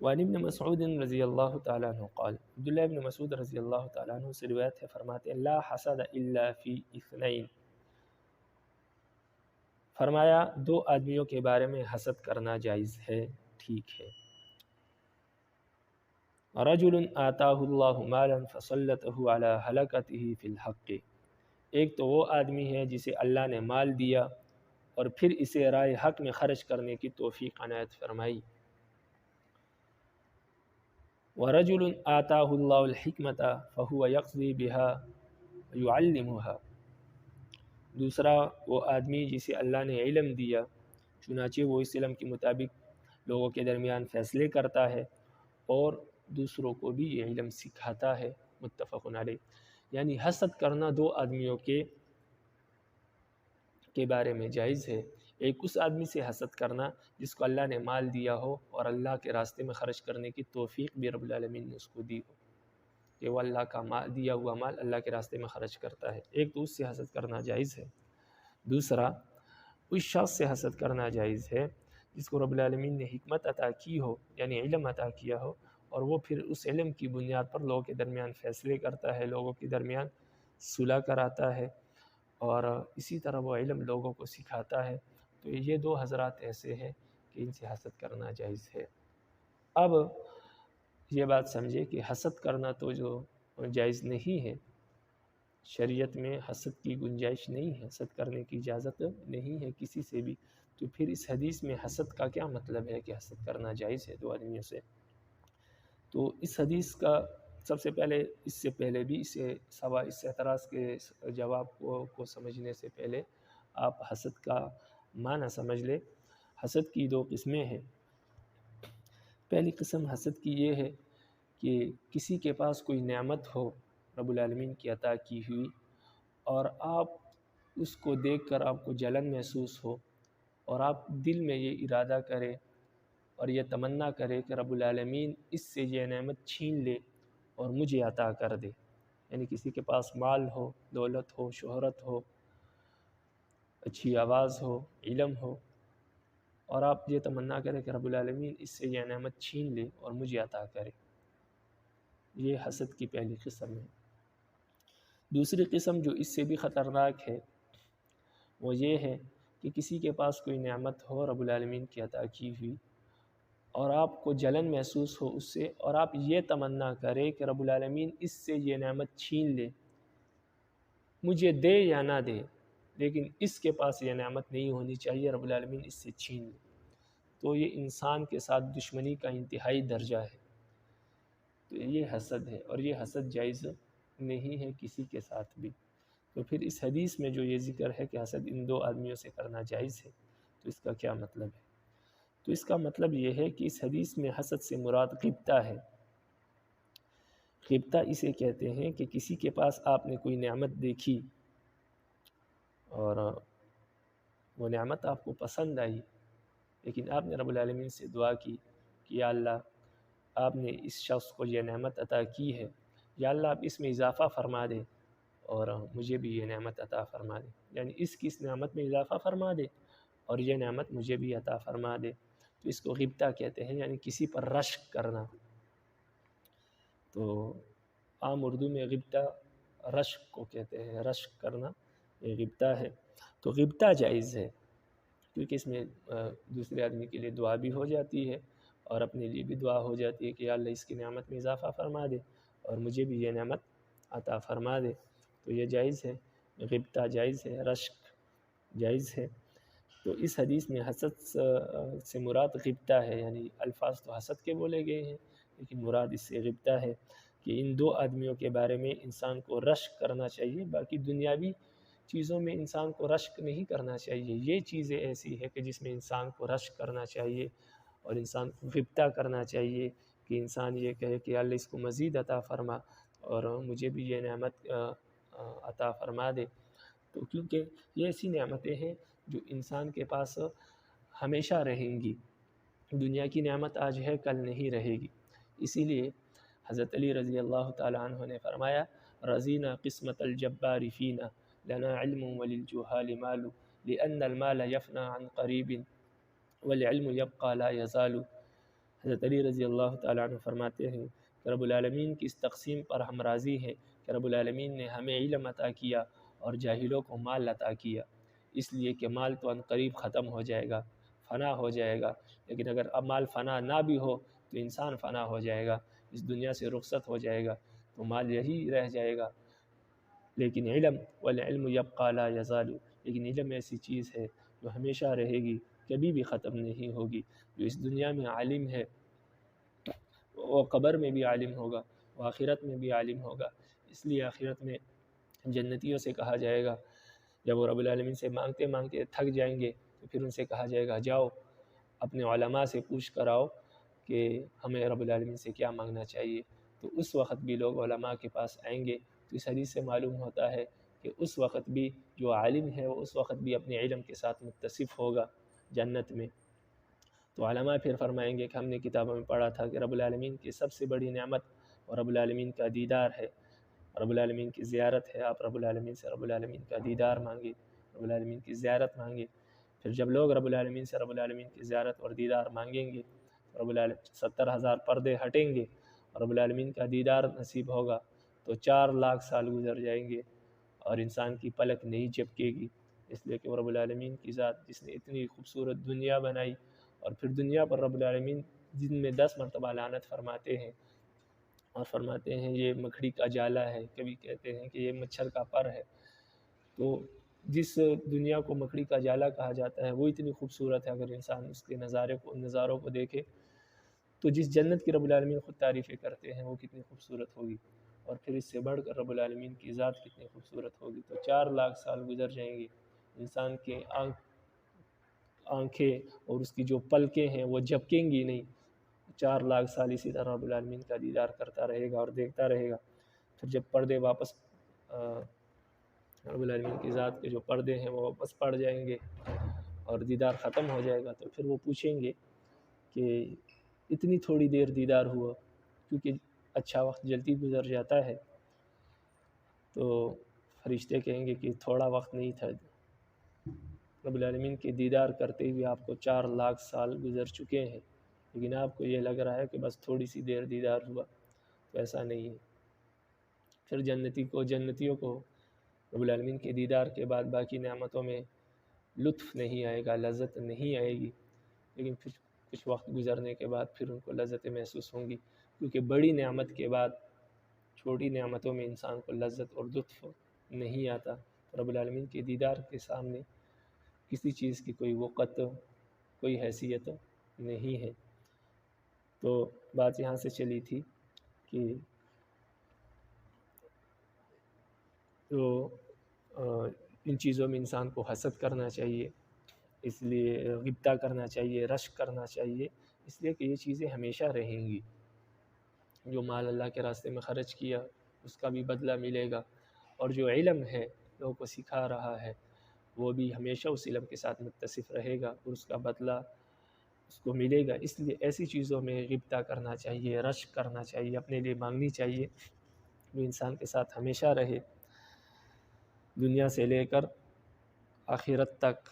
وعن ابن مسعود رضی اللہ تعالیٰ عنہ قال، عبداللہ ابن مسعود رضی اللہ تعالیٰ عنہ سے روایت ہے، فرماتے ہیں لا حسد الا فی اثنین، فرمایا دو آدمیوں کے بارے میں حسد کرنا جائز ہے، ٹھیک ہے۔ رجل آتاہ اللہ مالا فسلطہ علی ہلکتہ فی الحق، ایک تو وہ آدمی ہے جسے اللہ نے مال دیا اور پھر اسے رائے حق میں خرچ کرنے کی توفیق عنایت فرمائی۔ ورجل آتاہ اللہ الحکمت فہو یقضی بہا یعلمہا، دوسرا وہ آدمی جسے اللہ نے علم دیا چنانچہ وہ اس علم کے مطابق لوگوں کے درمیان فیصلے کرتا ہے اور دوسروں کو بھی یہ علم سکھاتا ہے، متفق علیہ۔ یعنی حسد کرنا دو آدمیوں کے بارے میں جائز ہے۔ ایک اس آدمی سے حسد کرنا جس کو اللہ نے مال دیا ہو اور اللہ کے راستے میں خرچ کرنے کی توفیق بھی رب العالمین نے اس کو دی ہو کہ وہ اللہ کا مال دیا ہوا مال اللہ کے راستے میں خرچ کرتا ہے، ایک تو اس سے حسد کرنا جائز ہے۔ دوسرا اس شخص سے حسد کرنا جائز ہے جس کو رب العالمین نے حکمت عطا کی ہو، یعنی علم عطا کیا ہو، اور وہ پھر اس علم کی بنیاد پر لوگوں کے درمیان فیصلے کرتا ہے، لوگوں کے درمیان صلح کراتا ہے اور اسی طرح وہ علم لوگوں کو سکھاتا ہے۔ تو یہ دو حضرات ایسے ہیں کہ ان سے حسد کرنا جائز ہے۔ اب یہ بات سمجھے کہ حسد کرنا تو جو جائز نہیں ہے، شریعت میں حسد کی گنجائش نہیں ہے، حسد کرنے کی اجازت نہیں ہے کسی سے بھی، تو پھر اس حدیث میں حسد کا کیا مطلب ہے کہ حسد کرنا جائز ہے دو آدمیوں سے؟ تو اس حدیث کا سب سے پہلے، اس سے پہلے بھی اس اعتراض کے جواب کو سمجھنے سے پہلے آپ حسد کا معنی سمجھ لیں۔ حسد کی دو قسمیں ہیں۔ پہلی قسم حسد کی یہ ہے کہ کسی کے پاس کوئی نعمت ہو رب العالمین کی عطا کی ہوئی اور آپ اس کو دیکھ کر آپ کو جلن محسوس ہو اور آپ دل میں یہ ارادہ کریں اور یہ تمنا کرے کہ رب العالمین اس سے یہ نعمت چھین لے اور مجھے عطا کر دے۔ یعنی کسی کے پاس مال ہو، دولت ہو، شہرت ہو، اچھی آواز ہو، علم ہو، اور آپ یہ تمنا کریں کہ رب العالمین اس سے یہ نعمت چھین لے اور مجھے عطا کرے، یہ حسد کی پہلی قسم ہے۔ دوسری قسم جو اس سے بھی خطرناک ہے وہ یہ ہے کہ کسی کے پاس کوئی نعمت ہو رب العالمین کی عطا کی ہوئی اور آپ کو جلن محسوس ہو اس سے، اور آپ یہ تمنا کریں کہ رب العالمین اس سے یہ نعمت چھین لے، مجھے دے یا نہ دے لیکن اس کے پاس یہ نعمت نہیں ہونی چاہیے، رب العالمین اس سے چھین لے، تو یہ انسان کے ساتھ دشمنی کا انتہائی درجہ ہے۔ تو یہ حسد ہے اور یہ حسد جائز نہیں ہے کسی کے ساتھ بھی۔ تو پھر اس حدیث میں جو یہ ذکر ہے کہ حسد ان دو آدمیوں سے کرنا جائز ہے، تو اس کا کیا مطلب ہے؟ تو اس کا مطلب یہ ہے کہ اس حدیث میں حسد سے مراد غبطہ ہے۔ غبطہ اسے کہتے ہیں کہ کسی کے پاس آپ نے کوئی نعمت دیکھی اور وہ نعمت آپ کو پسند آئی، لیکن آپ نے رب العالمین سے دعا کی کہ یا اللہ آپ نے اس شخص کو یہ نعمت عطا کی ہے، یا اللہ آپ اس میں اضافہ فرما دے اور مجھے بھی یہ نعمت عطا فرما دے، یعنی اس کی اس نعمت میں اضافہ فرما دے اور یہ نعمت مجھے بھی عطا فرما دے۔ تو اس کو غبطہ کہتے ہیں، یعنی کسی پر رشک کرنا۔ تو عام اردو میں غبطہ رشک کو کہتے ہیں، رشک کرنا یہ غبطہ ہے۔ تو غبطہ جائز ہے، کیونکہ اس میں دوسرے آدمی کے لیے دعا بھی ہو جاتی ہے اور اپنے لیے بھی دعا ہو جاتی ہے کہ یا اللہ اس کی نعمت میں اضافہ فرما دے اور مجھے بھی یہ نعمت عطا فرما دے۔ تو یہ جائز ہے، غبطہ جائز ہے، رشک جائز ہے۔ تو اس حدیث میں حسد سے مراد غبطہ ہے، یعنی الفاظ تو حسد کے بولے گئے ہیں لیکن مراد اس سے غبطہ ہے کہ ان دو آدمیوں کے بارے میں انسان کو رشک کرنا چاہیے، باقی دنیاوی چیزوں میں انسان کو رشک نہیں کرنا چاہیے۔ یہ چیزیں ایسی ہے کہ جس میں انسان کو رشک کرنا چاہیے اور انسان کو غبطہ کرنا چاہیے کہ انسان یہ کہے کہ اللہ اس کو مزید عطا فرما اور مجھے بھی یہ نعمت عطا فرما دے۔ تو کیونکہ یہ ایسی نعمتیں ہیں جو انسان کے پاس ہمیشہ رہیں گی، دنیا کی نعمت آج ہے کل نہیں رہے گی۔ اسی لیے حضرت علی رضی اللہ تعالیٰ عنہ نے فرمایا رضینا قسمت الجبار فینا لنا علم وللجہال مال لأن المال یفنى عن قریب والعلم یبقى لا یزال۔ حضرت علی رضی اللہ تعالیٰ عنہ فرماتے ہیں کہ رب العالمین کی اس تقسیم پر ہم راضی ہیں کہ رب العالمین نے ہمیں علم عطا کیا اور جاہلوں کو مال عطا کیا، اس لیے کہ مال تو عنقریب ختم ہو جائے گا، فنا ہو جائے گا، لیکن اگر اب مال فنا نہ بھی ہو تو انسان فنا ہو جائے گا، اس دنیا سے رخصت ہو جائے گا، تو مال یہی رہ جائے گا۔ لیکن علم والعلم یبقى لا یزال، لیکن علم ایسی چیز ہے جو ہمیشہ رہے گی، کبھی بھی ختم نہیں ہوگی۔ جو اس دنیا میں عالم ہے وہ قبر میں بھی عالم ہوگا، وہ آخرت میں بھی عالم ہوگا۔ اس لیے آخرت میں جنتیوں سے کہا جائے گا، جب وہ رب العالمین سے مانگتے مانگتے تھک جائیں گے تو پھر ان سے کہا جائے گا جاؤ اپنے علماء سے پوچھ کر آؤ کہ ہمیں رب العالمین سے کیا مانگنا چاہیے۔ تو اس وقت بھی لوگ علماء کے پاس آئیں گے۔ تو اس حدیث سے معلوم ہوتا ہے کہ اس وقت بھی جو عالم ہے وہ اس وقت بھی اپنے علم کے ساتھ متصف ہوگا جنت میں۔ تو علماء پھر فرمائیں گے کہ ہم نے کتابوں میں پڑھا تھا کہ رب العالمین کی سب سے بڑی نعمت اور رب العالمین کا دیدار ہے، رب العالمین کی زیارت ہے۔ آپ رب العالمین سے رب العالمین کا دیدار مانگے، رب العالمین کی زیارت مانگے۔ پھر جب لوگ رب العالمین سے رب العالمین کی زیارت اور دیدار مانگیں گے، رب العالمین 70,000 پردے ہٹیں گے اور رب العالمین کا دیدار نصیب ہوگا، تو 4 لاکھ سال گزر جائیں گے اور انسان کی پلک نہیں جھپکے گی، اس لیے کہ وہ رب العالمین کی ذات جس نے اتنی خوبصورت دنیا بنائی اور پھر دنیا پر رب العالمین جن میں 10 مرتبہ لعنت فرماتے ہیں اور فرماتے ہیں یہ مکھڑی کا جالا ہے، کبھی کہتے ہیں کہ یہ مچھر کا پر ہے۔ تو جس دنیا کو مکھڑی کا جالا کہا جاتا ہے وہ اتنی خوبصورت ہے، اگر انسان اس کے نظاروں کو دیکھے تو جس جنت کی رب العالمین خود تعریفیں کرتے ہیں وہ کتنی خوبصورت ہوگی، اور پھر اس سے بڑھ کر رب العالمین کی ذات کتنی خوبصورت ہوگی۔ تو 4 لاکھ سال گزر جائیں گے، انسان کے آنکھیں اور اس کی جو پلکیں ہیں وہ جھپکیں گی نہیں، 4 لاکھ سال اسی طرح رب العالمین کا دیدار کرتا رہے گا اور دیکھتا رہے گا۔ پھر جب پردے واپس رب العالمین کی ذات کے جو پردے ہیں وہ واپس پڑ جائیں گے اور دیدار ختم ہو جائے گا، تو پھر وہ پوچھیں گے کہ اتنی تھوڑی دیر دیدار ہوا، کیونکہ اچھا وقت جلدی گزر جاتا ہے۔ تو فرشتے کہیں گے کہ تھوڑا وقت نہیں تھا، رب العالمین کے دیدار کرتے ہوئے آپ کو 4 لاکھ سال گزر چکے ہیں، لیکن آپ کو یہ لگ رہا ہے کہ بس تھوڑی سی دیر دیدار ہوا، تو ایسا نہیں ہے۔ پھر جنتیوں کو رب العالمین کے دیدار کے بعد باقی نعمتوں میں لطف نہیں آئے گا، لذت نہیں آئے گی، لیکن پھر کچھ وقت گزرنے کے بعد پھر ان کو لذتیں محسوس ہوں گی، کیونکہ بڑی نعمت کے بعد چھوٹی نعمتوں میں انسان کو لذت اور لطف نہیں آتا۔ رب العالمین کے دیدار کے سامنے کسی چیز کی کوئی وقت، کوئی حیثیت نہیں ہے۔ تو بات یہاں سے چلی تھی کہ تو ان چیزوں میں انسان کو حسد کرنا چاہیے، اس لیے غبطہ کرنا چاہیے، رشک کرنا چاہیے، اس لیے کہ یہ چیزیں ہمیشہ رہیں گی۔ جو مال اللہ کے راستے میں خرچ کیا اس کا بھی بدلہ ملے گا، اور جو علم ہے لوگوں کو سکھا رہا ہے وہ بھی ہمیشہ اس علم کے ساتھ متصف رہے گا اور اس کا بدلہ اس کو ملے گا۔ اس لیے ایسی چیزوں میں غبطہ کرنا چاہیے، رشک کرنا چاہیے، اپنے لیے مانگنی چاہیے، جو انسان کے ساتھ ہمیشہ رہے، دنیا سے لے کر آخرت تک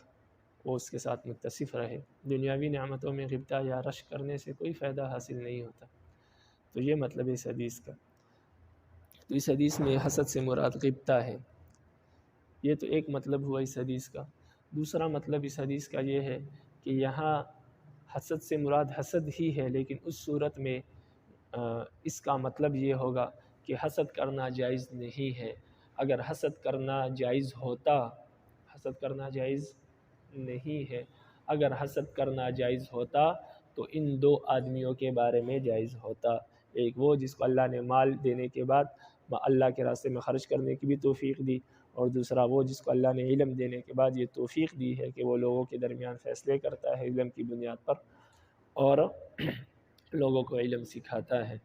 وہ اس کے ساتھ متصف رہے۔ دنیاوی نعمتوں میں غبطہ یا رشک کرنے سے کوئی فائدہ حاصل نہیں ہوتا۔ تو یہ مطلب ہے اس حدیث کا۔ تو اس حدیث میں حسد سے مراد غبطہ ہے۔ یہ تو ایک مطلب ہوا اس حدیث کا۔ دوسرا مطلب اس حدیث کا یہ ہے کہ یہاں حسد سے مراد حسد ہی ہے، لیکن اس صورت میں اس کا مطلب یہ ہوگا کہ حسد کرنا جائز نہیں ہے۔ اگر حسد کرنا جائز ہوتا، حسد کرنا جائز نہیں ہے، اگر حسد کرنا جائز ہوتا تو ان دو آدمیوں کے بارے میں جائز ہوتا۔ ایک وہ جس کو اللہ نے مال دینے کے بعد اللہ کے راستے میں خرچ کرنے کی بھی توفیق دی، اور دوسرا وہ جس کو اللہ نے علم دینے کے بعد یہ توفیق دی ہے کہ وہ لوگوں کے درمیان فیصلے کرتا ہے علم کی بنیاد پر اور لوگوں کو علم سکھاتا ہے۔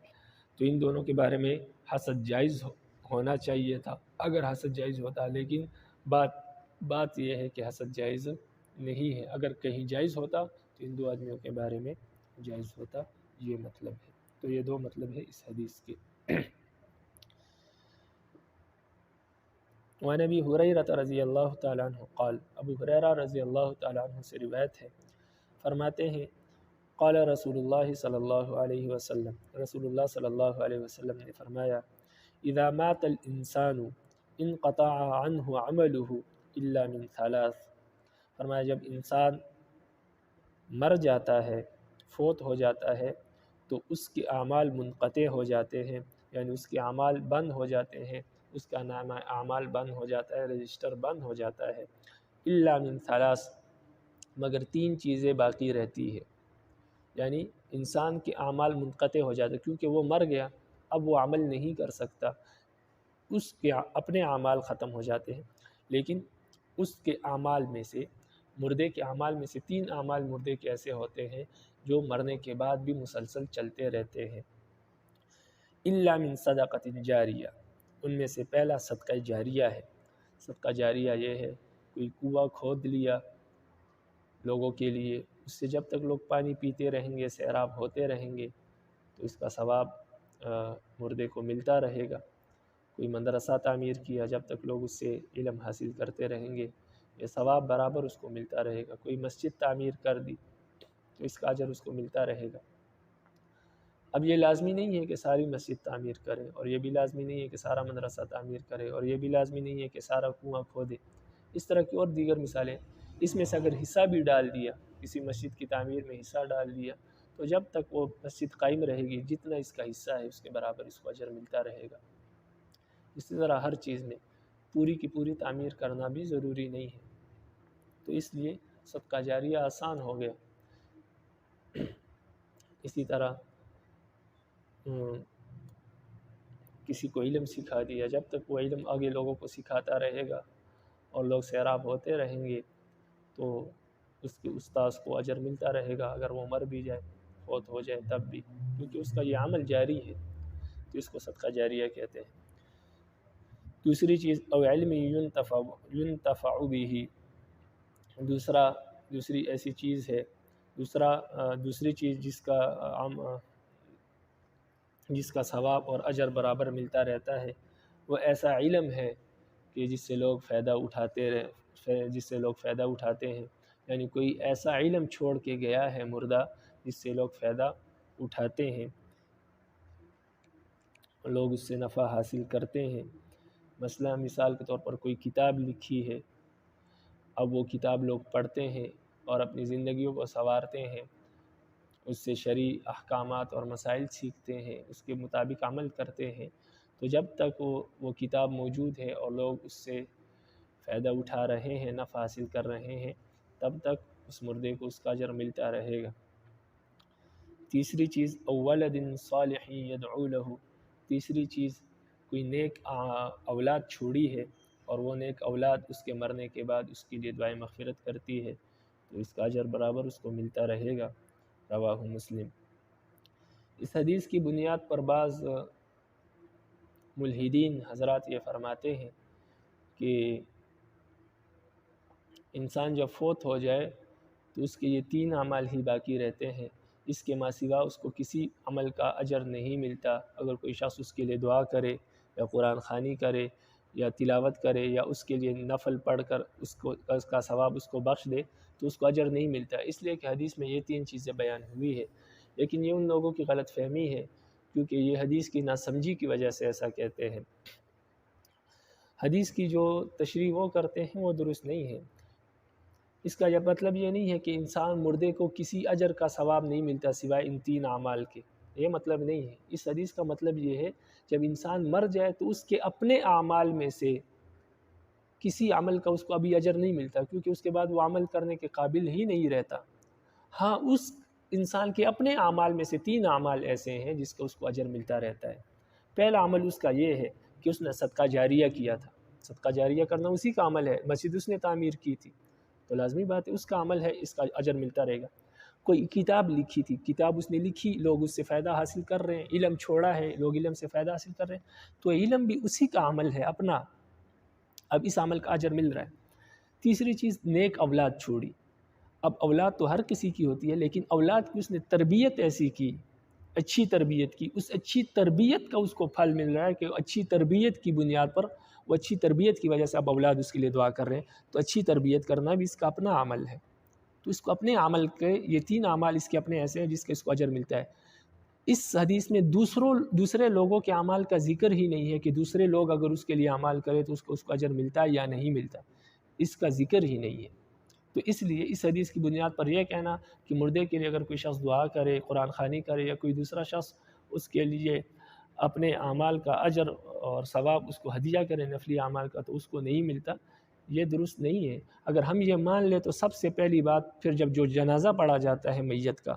تو ان دونوں کے بارے میں حسد جائز ہونا چاہیے تھا اگر حسد جائز ہوتا، لیکن بات یہ ہے کہ حسد جائز نہیں ہے۔ اگر کہیں جائز ہوتا تو ان دو آدمیوں کے بارے میں جائز ہوتا، یہ مطلب ہے۔ تو یہ دو مطلب ہے اس حدیث کے۔ وعن ابی ہریرہ رضی اللہ تعالیٰ عنہ قال، ابو ہریرہ رضی اللہ تعالیٰ عنہ سے روایت ہے، فرماتے ہیں قال رسول اللہ صلی اللہ علیہ وسلم، رسول اللہ صلی اللہ علیہ وسلم نے فرمایا اذا مات الانسان انقطع عنہ عمله الا من ثلاث، فرمایا جب انسان مر جاتا ہے، فوت ہو جاتا ہے، تو اس کے اعمال منقطع ہو جاتے ہیں، یعنی اس کے اعمال بند ہو جاتے ہیں، اس کا نام اعمال بند ہو جاتا ہے، رجسٹر بند ہو جاتا ہے، الا من ثلاث، مگر تین چیزیں باقی رہتی ہے۔ یعنی انسان کے اعمال منقطع ہو جاتے ہیں کیونکہ وہ مر گیا، اب وہ عمل نہیں کر سکتا، اس کے اپنے اعمال ختم ہو جاتے ہیں، لیکن اس کے اعمال میں سے، مردے کے اعمال میں سے تین اعمال مردے کے ایسے ہوتے ہیں جو مرنے کے بعد بھی مسلسل چلتے رہتے ہیں۔ الا من صدقۃ جاریہ، ان میں سے پہلا صدقہ جاریہ ہے۔ صدقہ جاریہ یہ ہے کوئی کنواں کھود لیا لوگوں کے لیے، اس سے جب تک لوگ پانی پیتے رہیں گے، سیراب ہوتے رہیں گے، تو اس کا ثواب مردے کو ملتا رہے گا۔ کوئی مدرسہ تعمیر کیا، جب تک لوگ اس سے علم حاصل کرتے رہیں گے، یہ ثواب برابر اس کو ملتا رہے گا۔ کوئی مسجد تعمیر کر دی تو اس کا اجر اس کو ملتا رہے گا۔ اب یہ لازمی نہیں ہے کہ ساری مسجد تعمیر کرے، اور یہ بھی لازمی نہیں ہے کہ سارا مدرسہ تعمیر کرے، اور یہ بھی لازمی نہیں ہے کہ سارا کنواں کھودے۔ اس طرح کی اور دیگر مثالیں، اس میں سے اگر حصہ بھی ڈال دیا، کسی مسجد کی تعمیر میں حصہ ڈال دیا، تو جب تک وہ مسجد قائم رہے گی، جتنا اس کا حصہ ہے اس کے برابر اس کو اجر ملتا رہے گا۔ اسی طرح ہر چیز میں پوری کی پوری تعمیر کرنا بھی ضروری نہیں ہے، تو اس لیے صدقہ جاریہ آسان ہو گیا۔ اسی طرح کسی کو علم سکھا دیا، جب تک وہ علم آگے لوگوں کو سکھاتا رہے گا اور لوگ سیراب ہوتے رہیں گے، تو اس کے استاذ کو اجر ملتا رہے گا، اگر وہ مر بھی جائے، فوت ہو جائے تب بھی، کیونکہ اس کا یہ عمل جاری ہے، تو اس کو صدقہ جاریہ کہتے ہیں۔ دوسری چیز او علم ينتفع به، دوسری ایسی چیز ہے، دوسری چیز جس کا ثواب اور اجر برابر ملتا رہتا ہے، وہ ایسا علم ہے کہ جس سے لوگ فائدہ اٹھاتے ہیں، یعنی کوئی ایسا علم چھوڑ کے گیا ہے مردہ جس سے لوگ فائدہ اٹھاتے ہیں، لوگ اس سے نفع حاصل کرتے ہیں۔ مثال کے طور پر کوئی کتاب لکھی ہے، اب وہ کتاب لوگ پڑھتے ہیں اور اپنی زندگیوں کو سنوارتے ہیں، اس سے شرعی احکامات اور مسائل سیکھتے ہیں، اس کے مطابق عمل کرتے ہیں، تو جب تک وہ کتاب موجود ہے اور لوگ اس سے فائدہ اٹھا رہے ہیں، نفع حاصل کر رہے ہیں، تب تک اس مردے کو اس کا اجر ملتا رہے گا۔ تیسری چیز ولد صالح يدعو له، تیسری چیز کوئی نیک اولاد چھوڑی ہے اور وہ نیک اولاد اس کے مرنے کے بعد اس کے لیے دعائیں مغفرت کرتی ہے، تو اس کا اجر برابر اس کو ملتا رہے گا۔ رواہ مسلم۔ اس حدیث کی بنیاد پر بعض ملحدین حضرات یہ فرماتے ہیں کہ انسان جب فوت ہو جائے تو اس کے یہ 3 اعمال ہی باقی رہتے ہیں، اس کے ماں سوا اس کو کسی عمل کا اجر نہیں ملتا۔ اگر کوئی شخص اس کے لیے دعا کرے یا قرآن خوانی کرے یا تلاوت کرے یا اس کے لیے نفل پڑھ کر اس کا ثواب اس کو بخش دے تو اس کو اجر نہیں ملتا، اس لیے کہ حدیث میں یہ 3 چیزیں بیان ہوئی ہے۔ لیکن یہ ان لوگوں کی غلط فہمی ہے، کیونکہ یہ حدیث کی ناسمجھی کی وجہ سے ایسا کہتے ہیں۔ حدیث کی جو تشریح وہ کرتے ہیں وہ درست نہیں ہے۔ اس کا یہ مطلب یہ نہیں ہے کہ انسان مردے کو کسی اجر کا ثواب نہیں ملتا سوائے ان 3 اعمال کے، یہ مطلب نہیں ہے۔ اس حدیث کا مطلب یہ ہے جب انسان مر جائے تو اس کے اپنے اعمال میں سے کسی عمل کا اس کو ابھی اجر نہیں ملتا، کیونکہ اس کے بعد وہ عمل کرنے کے قابل ہی نہیں رہتا۔ ہاں، اس انسان کے اپنے اعمال میں سے 3 اعمال ایسے ہیں جس کا اس کو اجر ملتا رہتا ہے۔ پہلا عمل اس کا یہ ہے کہ اس نے صدقہ جاریہ کیا تھا۔ صدقہ جاریہ کرنا اسی کا عمل ہے، مسجد اس نے تعمیر کی تھی تو لازمی بات ہے اس کا عمل ہے، اس کا اجر ملتا رہے گا۔ کوئی کتاب لکھی تھی، کتاب اس نے لکھی، لوگ اس سے فائدہ حاصل کر رہے ہیں، علم چھوڑا ہے، لوگ علم سے فائدہ حاصل کر رہے ہیں، تو علم بھی اسی کا عمل ہے اپنا، اب اس عمل کا اجر مل رہا ہے۔ تیسری چیز، نیک اولاد چھوڑی۔ اب اولاد تو ہر کسی کی ہوتی ہے، لیکن اولاد کی اس نے تربیت ایسی کی، اچھی تربیت کی، اس اچھی تربیت کا اس کو پھل مل رہا ہے کہ اچھی تربیت کی بنیاد پر، وہ اچھی تربیت کی وجہ سے اب اولاد اس کے لیے دعا کر رہے ہیں، تو اچھی تربیت کرنا بھی اس کا اپنا عمل ہے۔ تو اس کو اپنے عمل کے یہ 3 اعمال اس کے اپنے ایسے ہیں جس کے اس کو اجر ملتا ہے۔ اس حدیث میں دوسرے لوگوں کے اعمال کا ذکر ہی نہیں ہے کہ دوسرے لوگ اگر اس کے لیے اعمال کرے تو اس کو اجر ملتا ہے یا نہیں ملتا، اس کا ذکر ہی نہیں ہے۔ تو اس لیے اس حدیث کی بنیاد پر یہ کہنا کہ مردے کے لیے اگر کوئی شخص دعا کرے، قرآن خوانی کرے یا کوئی دوسرا شخص اس کے لیے اپنے اعمال کا اجر اور ثواب اس کو ہدیہ کرے نفلی اعمال کا، تو اس کو نہیں ملتا، یہ درست نہیں ہے۔ اگر ہم یہ مان لیں تو سب سے پہلی بات پھر جب جو جنازہ پڑھا جاتا ہے میت کا،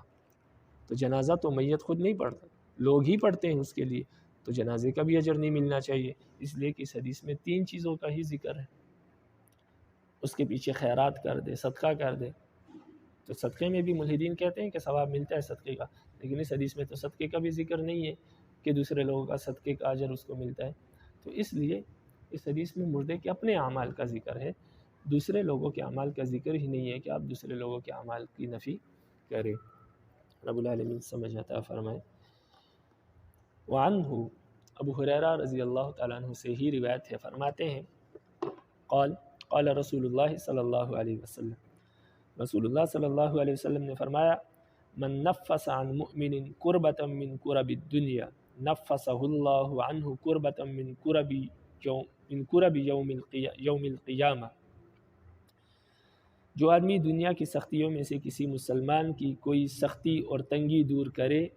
تو جنازہ تو میت خود نہیں پڑھتا، لوگ ہی پڑھتے ہیں اس کے لیے، تو جنازے کا بھی اجر نہیں ملنا چاہیے، اس لیے کہ اس حدیث میں 3 چیزوں کا ہی ذکر ہے۔ اس کے پیچھے خیرات کر دے، صدقہ کر دے، تو صدقے میں بھی ملحدین کہتے ہیں کہ ثواب ملتا ہے صدقے کا، لیکن اس حدیث میں تو صدقے کا بھی ذکر نہیں ہے کہ دوسرے لوگوں کا صدقے کا اجر اس کو ملتا ہے۔ تو اس لیے اس حدیث میں مردے کے اپنے اعمال کا ذکر ہے، دوسرے لوگوں کے اعمال کا ذکر ہی نہیں ہے کہ آپ دوسرے لوگوں کے اعمال کی نفی کریں۔ رب العالمین سمجھ عطا فرمائے۔ وعنہ، ابو ہریرہ رضی اللہ تعالیٰ عنہ سے ہی روایت ہے، فرماتے ہیں قال رسول اللہ صلی اللہ علیہ وسلم، رسول اللہ صلی اللہ علیہ وسلم نے فرمایا، من نفس عن مؤمن کربۃ من کرب الدنیا نفسہ اللہ عنہ کربۃ من کرب یوم القیامہ۔ جو آدمی دنیا کی سختیوں میں سے کسی مسلمان کی کوئی سختی اور تنگی دور کرے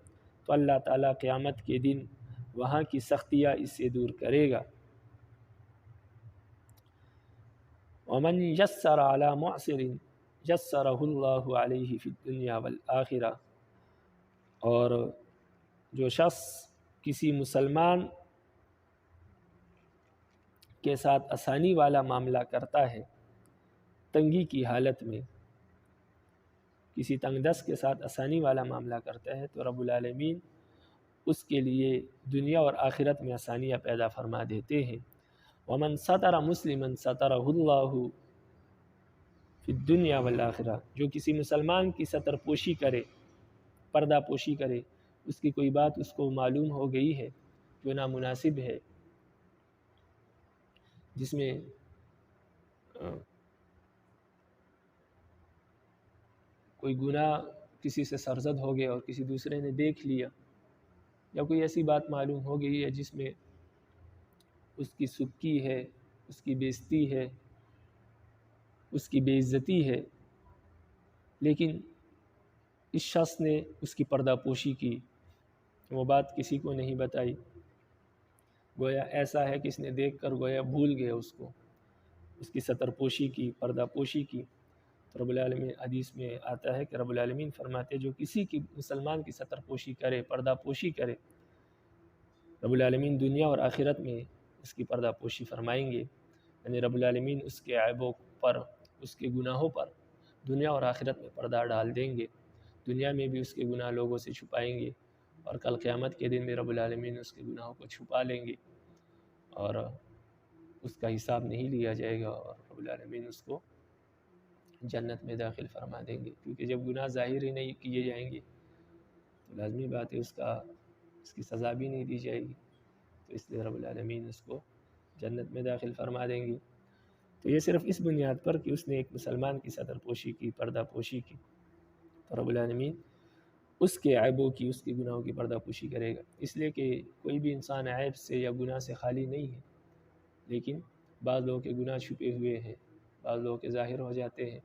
تو اللہ تعالیٰ قیامت کے دن وہاں کی سختیاں اس سے دور کرے گا۔ ومن یسر علی معسر یسرہ اللہ علیہ فی الدنیا والآخرہ، اور جو شخص کسی مسلمان کے ساتھ آسانی والا معاملہ کرتا ہے تنگی کی حالت میں، کسی تنگ دست کے ساتھ آسانی والا معاملہ کرتا ہے تو رب العالمین اس کے لیے دنیا اور آخرت میں آسانیاں پیدا فرما دیتے ہیں۔ ومن ستر مسلما سترہ اللہ فی الدنیا والآخرہ، جو کسی مسلمان کی ستر پوشی کرے، پردہ پوشی کرے، اس کی کوئی بات اس کو معلوم ہو گئی ہے جو نامناسب ہے، جس میں کوئی گناہ کسی سے سرزد ہو گیا اور کسی دوسرے نے دیکھ لیا، یا کوئی ایسی بات معلوم ہو گئی ہے جس میں اس کی سکی ہے، اس کی بےزتی ہے، اس کی بے عزتی ہے، لیکن اس شخص نے اس کی پردہ پوشی کی، وہ بات کسی کو نہیں بتائی، گویا ایسا ہے کہ اس نے دیکھ کر گویا بھول گیا اس کو، اس کی ستر پوشی کی، پردہ پوشی کی، تو رب العالمین حدیث میں آتا ہے کہ رب العالمین فرماتے جو کسی کی مسلمان کی ستر پوشی کرے، پردہ پوشی کرے، رب العالمین دنیا اور آخرت میں اس کی پردہ پوشی فرمائیں گے، یعنی رب العالمین اس کے عیبوں پر، اس کے گناہوں پر دنیا اور آخرت میں پردہ ڈال دیں گے، دنیا میں بھی اس کے گناہ لوگوں سے چھپائیں گے، اور کل قیامت کے دن میں رب العالمین اس کے گناہوں کو چھپا لیں گے اور اس کا حساب نہیں لیا جائے گا، اور رب العالمین اس کو جنت میں داخل فرما دیں گے، کیونکہ جب گناہ ظاہر ہی نہیں کیے جائیں گے تو لازمی بات ہے اس کی سزا بھی نہیں دی جائے گی، تو اس لیے رب العالمین اس کو جنت میں داخل فرما دیں گے۔ تو یہ صرف اس بنیاد پر کہ اس نے ایک مسلمان کی صدر پوشی کی، پردہ پوشی کی، تو رب العالمین اس کے عیبوں کی، اس کے گناہوں کی پردہ پوشی کرے گا، اس لیے کہ کوئی بھی انسان عیب سے یا گناہ سے خالی نہیں ہے، لیکن بعض لوگوں کے گناہ چھپے ہوئے ہیں، بعض لوگوں کے ظاہر ہو جاتے ہیں،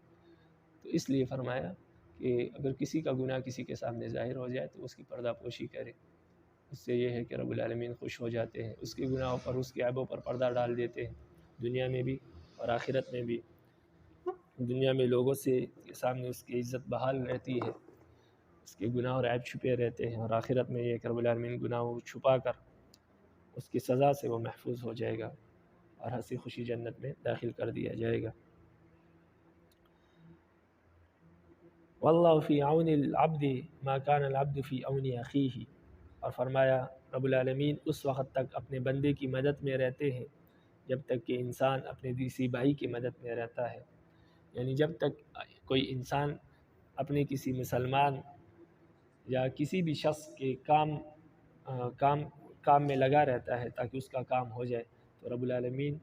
تو اس لیے فرمایا کہ اگر کسی کا گناہ کسی کے سامنے ظاہر ہو جائے تو اس کی پردہ پوشی کرے، اس سے یہ ہے کہ رب العالمین خوش ہو جاتے ہیں، اس کے گناہوں پر، اس کے عیبوں پر پردہ ڈال دیتے ہیں، دنیا میں بھی اور آخرت میں بھی۔ دنیا میں لوگوں سے سامنے اس کی عزت بحال رہتی ہے، اس کے گناہ اور عیب چھپے رہتے ہیں، اور آخرت میں یہ کہ رب العالمین گناہوں کو چھپا کر اس کی سزا سے وہ محفوظ ہو جائے گا اور ہنسی خوشی جنت میں داخل کر دیا جائے گا۔ واللہ فی عون العبد ما کان العبد فی عون اخیہ، اور فرمایا رب العالمین اس وقت تک اپنے بندے کی مدد میں رہتے ہیں جب تک کہ انسان اپنے کسی بھائی کی مدد میں رہتا ہے، یعنی جب تک کوئی انسان اپنے کسی مسلمان یا کسی بھی شخص کے کام میں لگا رہتا ہے تاکہ اس کا کام ہو جائے، تو رب العالمین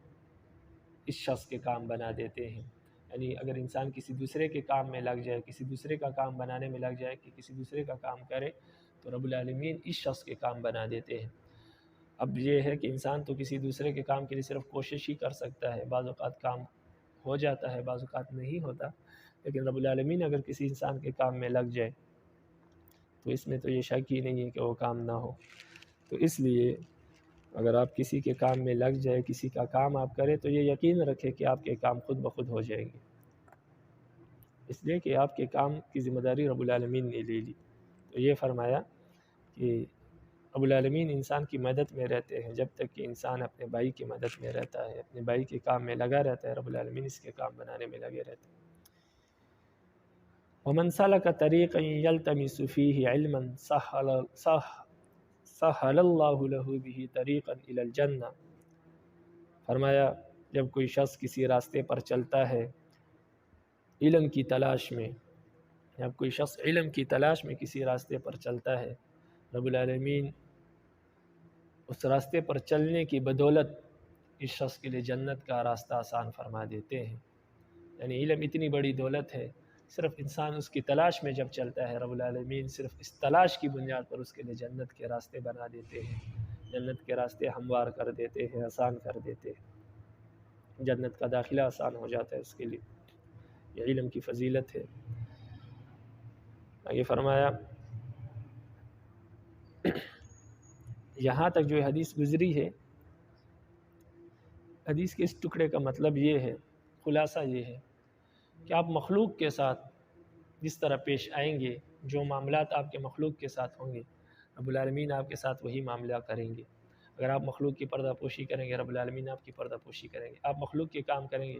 اس شخص کے کام بنا دیتے ہیں۔ یعنی اگر انسان کسی دوسرے کے کام میں لگ جائے، کسی دوسرے کا کام بنانے میں لگ جائے، کہ کسی دوسرے کا کام کرے، تو رب العالمین اس شخص کے کام بنا دیتے ہیں۔ اب یہ ہے کہ انسان تو کسی دوسرے کے کام کے لیے صرف کوشش ہی کر سکتا ہے، بعض اوقات کام ہو جاتا ہے، بعض اوقات نہیں ہوتا، لیکن رب العالمین اگر کسی انسان کے کام میں لگ جائے تو اس میں تو یہ شک ہی نہیں ہے کہ وہ کام نہ ہو۔ تو اس لیے اگر آپ کسی کے کام میں لگ جائے، کسی کا کام آپ کریں، تو یہ یقین رکھے کہ آپ کے کام خود بخود ہو جائیں گے، اس لیے کہ آپ کے کام کی ذمہ داری رب العالمین نے لے لی۔ تو یہ فرمایا کہ رب العالمین انسان کی مدد میں رہتے ہیں جب تک کہ انسان اپنے بھائی کی مدد میں رہتا ہے، اپنے بھائی کے کام میں لگا رہتا ہے، رب العالمین اس کے کام بنانے میں لگے رہتے ہیں۔ وَمَنْ سَلَكَ طَرِيقًا يَلْتَمِسُ فِيهِ عِلْمًا سَهَّلَ اللَّهُ لَهُ بِهِ طَرِيقًا إِلَى الْجَنَّةِ، فرمایا جب کوئی شخص کسی راستے پر چلتا ہے علم کی تلاش میں، جب کوئی شخص علم کی تلاش میں کسی راستے پر چلتا ہے، رب العالمین اس راستے پر چلنے کی بدولت اس شخص کے لیے جنت کا راستہ آسان فرما دیتے ہیں۔ یعنی علم اتنی بڑی دولت ہے، صرف انسان اس کی تلاش میں جب چلتا ہے، رب العالمین صرف اس تلاش کی بنیاد پر اس کے لیے جنت کے راستے بنا دیتے ہیں، جنت کے راستے ہموار کر دیتے ہیں، آسان کر دیتے ہیں، جنت کا داخلہ آسان ہو جاتا ہے اس کے لیے۔ یہ علم کی فضیلت ہے۔ آگے فرمایا یہاں تک جو حدیث گزری ہے، حدیث کے اس ٹکڑے کا مطلب یہ ہے، خلاصہ یہ ہے کہ آپ مخلوق کے ساتھ جس طرح پیش آئیں گے، جو معاملات آپ کے مخلوق کے ساتھ ہوں گے، رب العالمین آپ کے ساتھ وہی معاملہ کریں گے۔ اگر آپ مخلوق کی پردہ پوشی کریں گے، رب العالمین آپ کی پردہ پوشی کریں گے۔ آپ مخلوق کے کام کریں گے،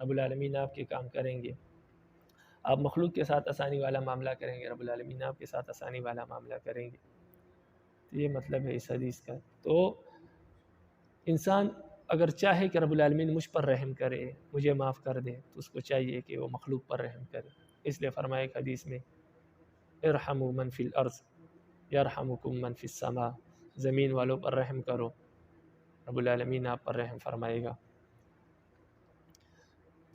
رب العالمین آپ کے کام کریں گے۔ آپ مخلوق کے ساتھ آسانی والا معاملہ کریں گے، رب العالمین آپ کے ساتھ آسانی والا معاملہ کریں گے۔ تو یہ مطلب ہے اس حدیث کا۔ تو انسان اگر چاہے کہ رب العالمین مجھ پر رحم کرے، مجھے معاف کر دے، تو اس کو چاہیے کہ وہ مخلوق پر رحم کرے۔ اس لیے فرمایا ایک حدیث میں ارحموا من فی الارض یرحمکم من فی السماء، زمین والوں پر رحم کرو، رب العالمین آپ پر رحم فرمائے گا۔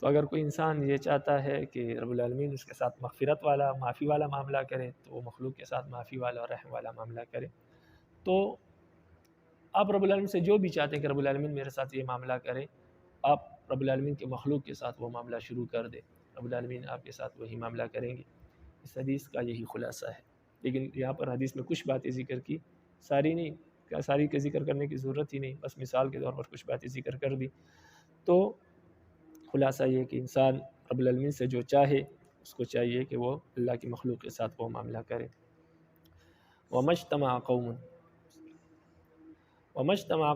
تو اگر کوئی انسان یہ چاہتا ہے کہ رب العالمین اس کے ساتھ مغفرت والا، معافی والا معاملہ کرے، تو وہ مخلوق کے ساتھ معافی والا اور رحم والا معاملہ کرے۔ تو آپ رب العالمین سے جو بھی چاہتے ہیں کہ رب العالمین میرے ساتھ یہ معاملہ کرے، آپ رب العالمین کے مخلوق کے ساتھ وہ معاملہ شروع کر دے، رب العالمین آپ کے ساتھ وہی معاملہ کریں گے۔ اس حدیث کا یہی خلاصہ ہے۔ لیکن یہاں پر حدیث میں کچھ باتیں ذکر کی، ساری نہیں، کیا ساری کا ذکر کرنے کی ضرورت ہی نہیں، بس مثال کے طور پر کچھ باتیں ذکر کر دی۔ تو خلاصہ یہ کہ انسان رب العالمین سے جو چاہے، اس کو چاہیے کہ وہ اللہ کی مخلوق کے ساتھ وہ معاملہ کرے۔ وَمَجْتَمَعَ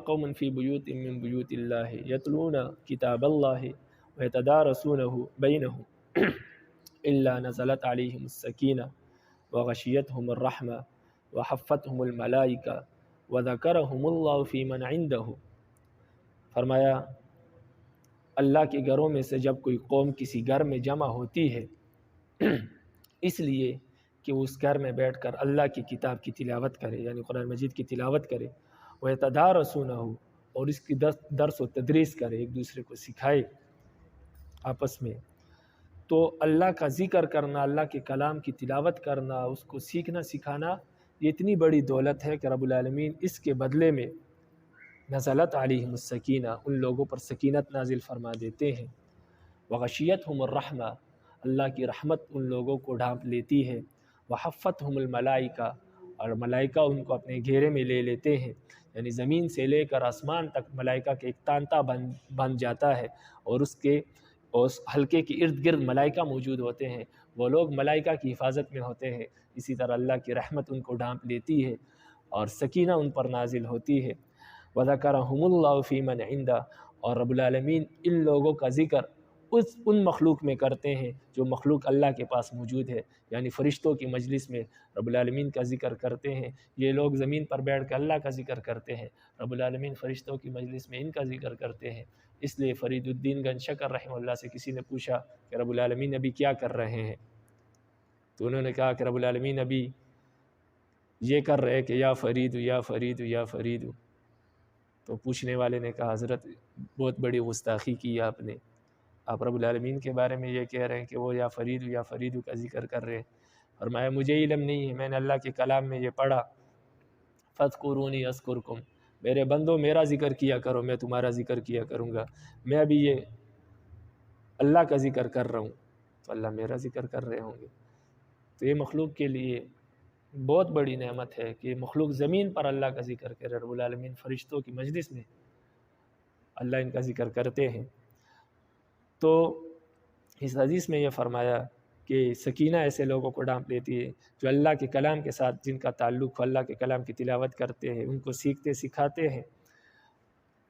قَوْمٌ فِي بُيُوتٍ مِّن بُيُوتِ اللَّهِ يَتْلُونَ كِتَابَ اللَّهِ وَيَتَدَارَسُونَهُ بَيْنَهُمْ إِلَّا نَزَلَتْ عَلَيْهِمُ السَّكِينَةُ وَغَشِيَتْهُمُ الرَّحْمَةُ وَحَفَّتْهُمُ الْمَلَائِكَةُ وَذَكَرَهُمُ اللَّهُ فِي مَنْ عِندَهُ، فرمایا اللہ کے گھروں میں سے جب کوئی قوم کسی گھر میں جمع ہوتی ہے اس لیے کہ وہ اس گھر میں بیٹھ کر اللہ کی کتاب کی تلاوت کرے، یعنی قرآن مجید کی تلاوت کرے، وَيَتَدَارَسُونَهُ، اور اس کی درس و تدریس کرے، ایک دوسرے کو سکھائے آپس میں، تو اللہ کا ذکر کرنا، اللہ کے کلام کی تلاوت کرنا، اس کو سیکھنا سکھانا، یہ اتنی بڑی دولت ہے کہ رب العالمین اس کے بدلے میں نزلت علیہم السکینہ، ان لوگوں پر سکینت نازل فرما دیتے ہیں، وغشیتہم الرحمہ، اللہ کی رحمت ان لوگوں کو ڈھانپ لیتی ہے، وحفتہم الملائکہ، اور ملائکہ ان کو اپنے گھیرے میں لے لیتے ہیں، یعنی زمین سے لے کر آسمان تک ملائکہ کے ایک تانتا بن جاتا ہے، اور اس حلقے کے ارد گرد ملائکہ موجود ہوتے ہیں، وہ لوگ ملائکہ کی حفاظت میں ہوتے ہیں، اسی طرح اللہ کی رحمت ان کو ڈھانپ لیتی ہے اور سکینہ ان پر نازل ہوتی ہے۔ وَذَكَرَهُمُ اللَّهُ فِي مَنْ عِنْدَهُ، اور رب العالمین ان لوگوں کا ذکر ان مخلوق میں کرتے ہیں جو مخلوق اللہ کے پاس موجود ہے، یعنی فرشتوں کی مجلس میں رب العالمین کا ذکر کرتے ہیں، یہ لوگ زمین پر بیٹھ کر اللہ کا ذکر کرتے ہیں، رب العالمین فرشتوں کی مجلس میں ان کا ذکر کرتے ہیں۔ اس لیے فرید الدین گنج شکر رحمہ اللہ سے کسی نے پوچھا کہ رب العالمین ابھی کیا کر رہے ہیں، تو انہوں نے کہا کہ رب العالمین ابھی یہ کر رہے کہ یا فرید یا فرید یا فرید۔ تو پوچھنے والے نے کہا حضرت بہت بڑی گستاخی کی آپ نے، آپ رب العالمین کے بارے میں یہ کہہ رہے ہیں کہ وہ یا فرید کا ذکر کر رہے ہیں۔ فرمایا مجھے علم نہیں ہے، میں نے اللہ کے کلام میں یہ پڑھا، فَاذْكُرُونِي أَذْكُرْكُمْ، میرے بندو میرا ذکر کیا کرو میں تمہارا ذکر کیا کروں گا، میں ابھی یہ اللہ کا ذکر کر رہا ہوں تو اللہ میرا ذکر کر رہے ہوں گے۔ تو یہ مخلوق کے لیے بہت بڑی نعمت ہے کہ مخلوق زمین پر اللہ کا ذکر کرے، رب العالمین فرشتوں کی مجلس میں اللہ ان کا ذکر کرتے ہیں۔ تو اس حدیث میں یہ فرمایا کہ سکینہ ایسے لوگوں کو ڈھانپ لیتی ہے جو اللہ کے کلام کے ساتھ جن کا تعلق اللہ کے کلام کی تلاوت کرتے ہیں، ان کو سیکھتے سکھاتے ہیں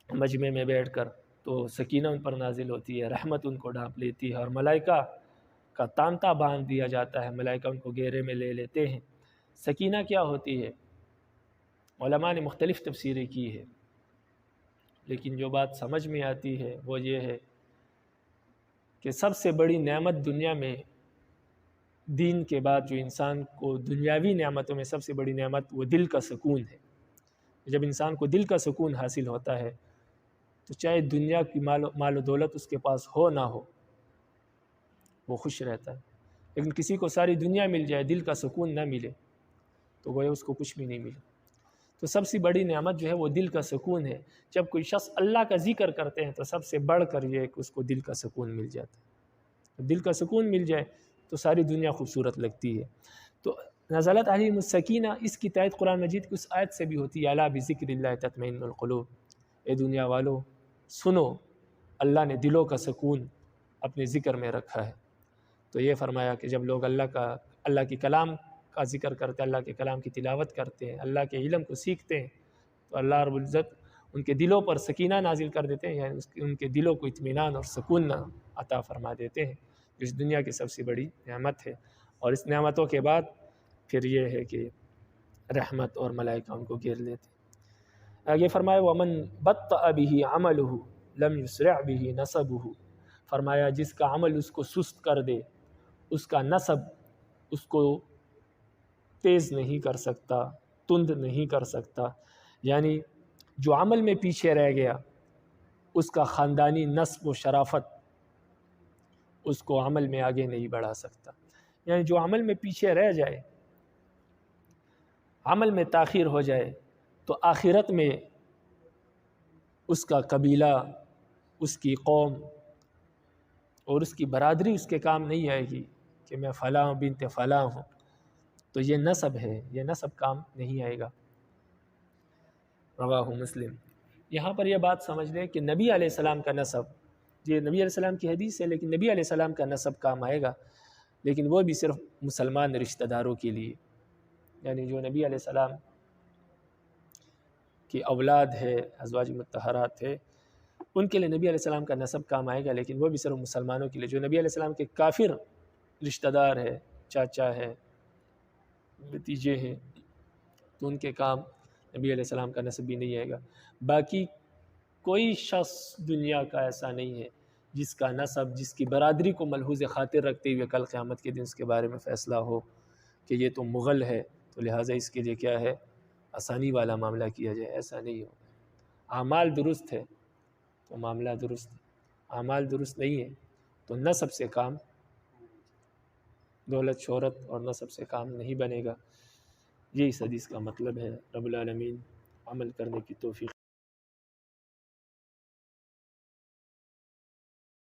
مجمع میں بیٹھ کر، تو سکینہ ان پر نازل ہوتی ہے، رحمت ان کو ڈھانپ لیتی ہے، اور ملائکہ کا تانتا باندھ دیا جاتا ہے، ملائکہ ان کو گھیرے میں لے لیتے ہیں۔ سکینہ کیا ہوتی ہے؟ علماء نے مختلف تفسیریں کی ہے، لیکن جو بات سمجھ میں آتی ہے وہ یہ ہے کہ سب سے بڑی نعمت دنیا میں دین کے بعد جو انسان کو دنیاوی نعمتوں میں سب سے بڑی نعمت وہ دل کا سکون ہے۔ جب انسان کو دل کا سکون حاصل ہوتا ہے تو چاہے دنیا کی مال و دولت اس کے پاس ہو نہ ہو وہ خوش رہتا ہے، لیکن کسی کو ساری دنیا مل جائے دل کا سکون نہ ملے تو وہ اس کو کچھ بھی نہیں ملے۔ تو سب سے بڑی نعمت جو ہے وہ دل کا سکون ہے۔ جب کوئی شخص اللہ کا ذکر کرتے ہیں تو سب سے بڑھ کر یہ کہ اس کو دل کا سکون مل جاتا ہے، دل کا سکون مل جائے تو ساری دنیا خوبصورت لگتی ہے۔ تو نزلت علیہم السکینہ، اس کی تائید قرآن مجید کی اس آیت سے بھی ہوتی ہے، الا بذکر اللہ تطمئن القلوب، اے دنیا والو سنو اللہ نے دلوں کا سکون اپنے ذکر میں رکھا ہے۔ تو یہ فرمایا کہ جب لوگ اللہ کے کلام کا ذکر کرتے ہیں، اللہ کے کلام کی تلاوت کرتے ہیں، اللہ کے علم کو سیکھتے ہیں تو اللہ رب العزت ان کے دلوں پر سکینہ نازل کر دیتے ہیں، یعنی ان کے دلوں کو اطمینان اور سکون عطا فرما دیتے ہیں، اس دنیا کی سب سے بڑی نعمت ہے۔ اور اس نعمتوں کے بعد پھر یہ ہے کہ رحمت اور ملائکہ ان کو گھیر لیتے ہیں۔ آگے فرمایا وَمَن بَطَّأَ بِهِ عَمَلُهُ لَمْ يُسْرِعْ بِهِ نَسَبُهُ، فرمایا جس کا عمل اس کو سست کر دے اس کا نسب اس کو تیز نہیں کر سکتا، تند نہیں کر سکتا، یعنی جو عمل میں پیچھے رہ گیا اس کا خاندانی نسب و شرافت اس کو عمل میں آگے نہیں بڑھا سکتا۔ یعنی جو عمل میں پیچھے رہ جائے، عمل میں تاخیر ہو جائے تو آخرت میں اس کا قبیلہ، اس کی قوم اور اس کی برادری اس کے کام نہیں آئے گی کہ میں فلاں بنت فلاں ہوں، تو یہ نسب ہے، یہ نسب کام نہیں آئے گا۔ رواہ مسلم۔ یہاں پر یہ بات سمجھ لیں کہ نبی علیہ السلام کا نسب، یہ نبی علیہ السلام کی حدیث ہے، لیکن نبی علیہ السلام کا نسب کام آئے گا، لیکن وہ بھی صرف مسلمان رشتہ داروں کے لیے، یعنی جو نبی علیہ السلام کی اولاد ہے، ازواج مطہرات ہے، ان کے لیے نبی علیہ السلام کا نسب کام آئے گا، لیکن وہ بھی صرف مسلمانوں کے لیے۔ جو نبی علیہ السلام کے کافر رشتہ دار ہے، چاچا ہے، بھتیجے ہیں، تو ان کے کام نبی علیہ السلام کا نسب بھی نہیں آئے گا۔ باقی کوئی شخص دنیا کا ایسا نہیں ہے جس کا نسب، جس کی برادری کو ملحوظ خاطر رکھتے ہوئے کل قیامت کے دن اس کے بارے میں فیصلہ ہو کہ یہ تو مغل ہے، تو لہٰذا اس کے لیے کیا ہے، آسانی والا معاملہ کیا جائے، ایسا نہیں ہو۔ اعمال درست ہے تو معاملہ درست ہے، اعمال درست نہیں ہے تو نسب سے کام، دولت شہرت اور نسب سے کام نہیں بنے گا۔ یہ اس حدیث کا مطلب ہے۔ رب العالمین عمل کرنے کی توفیق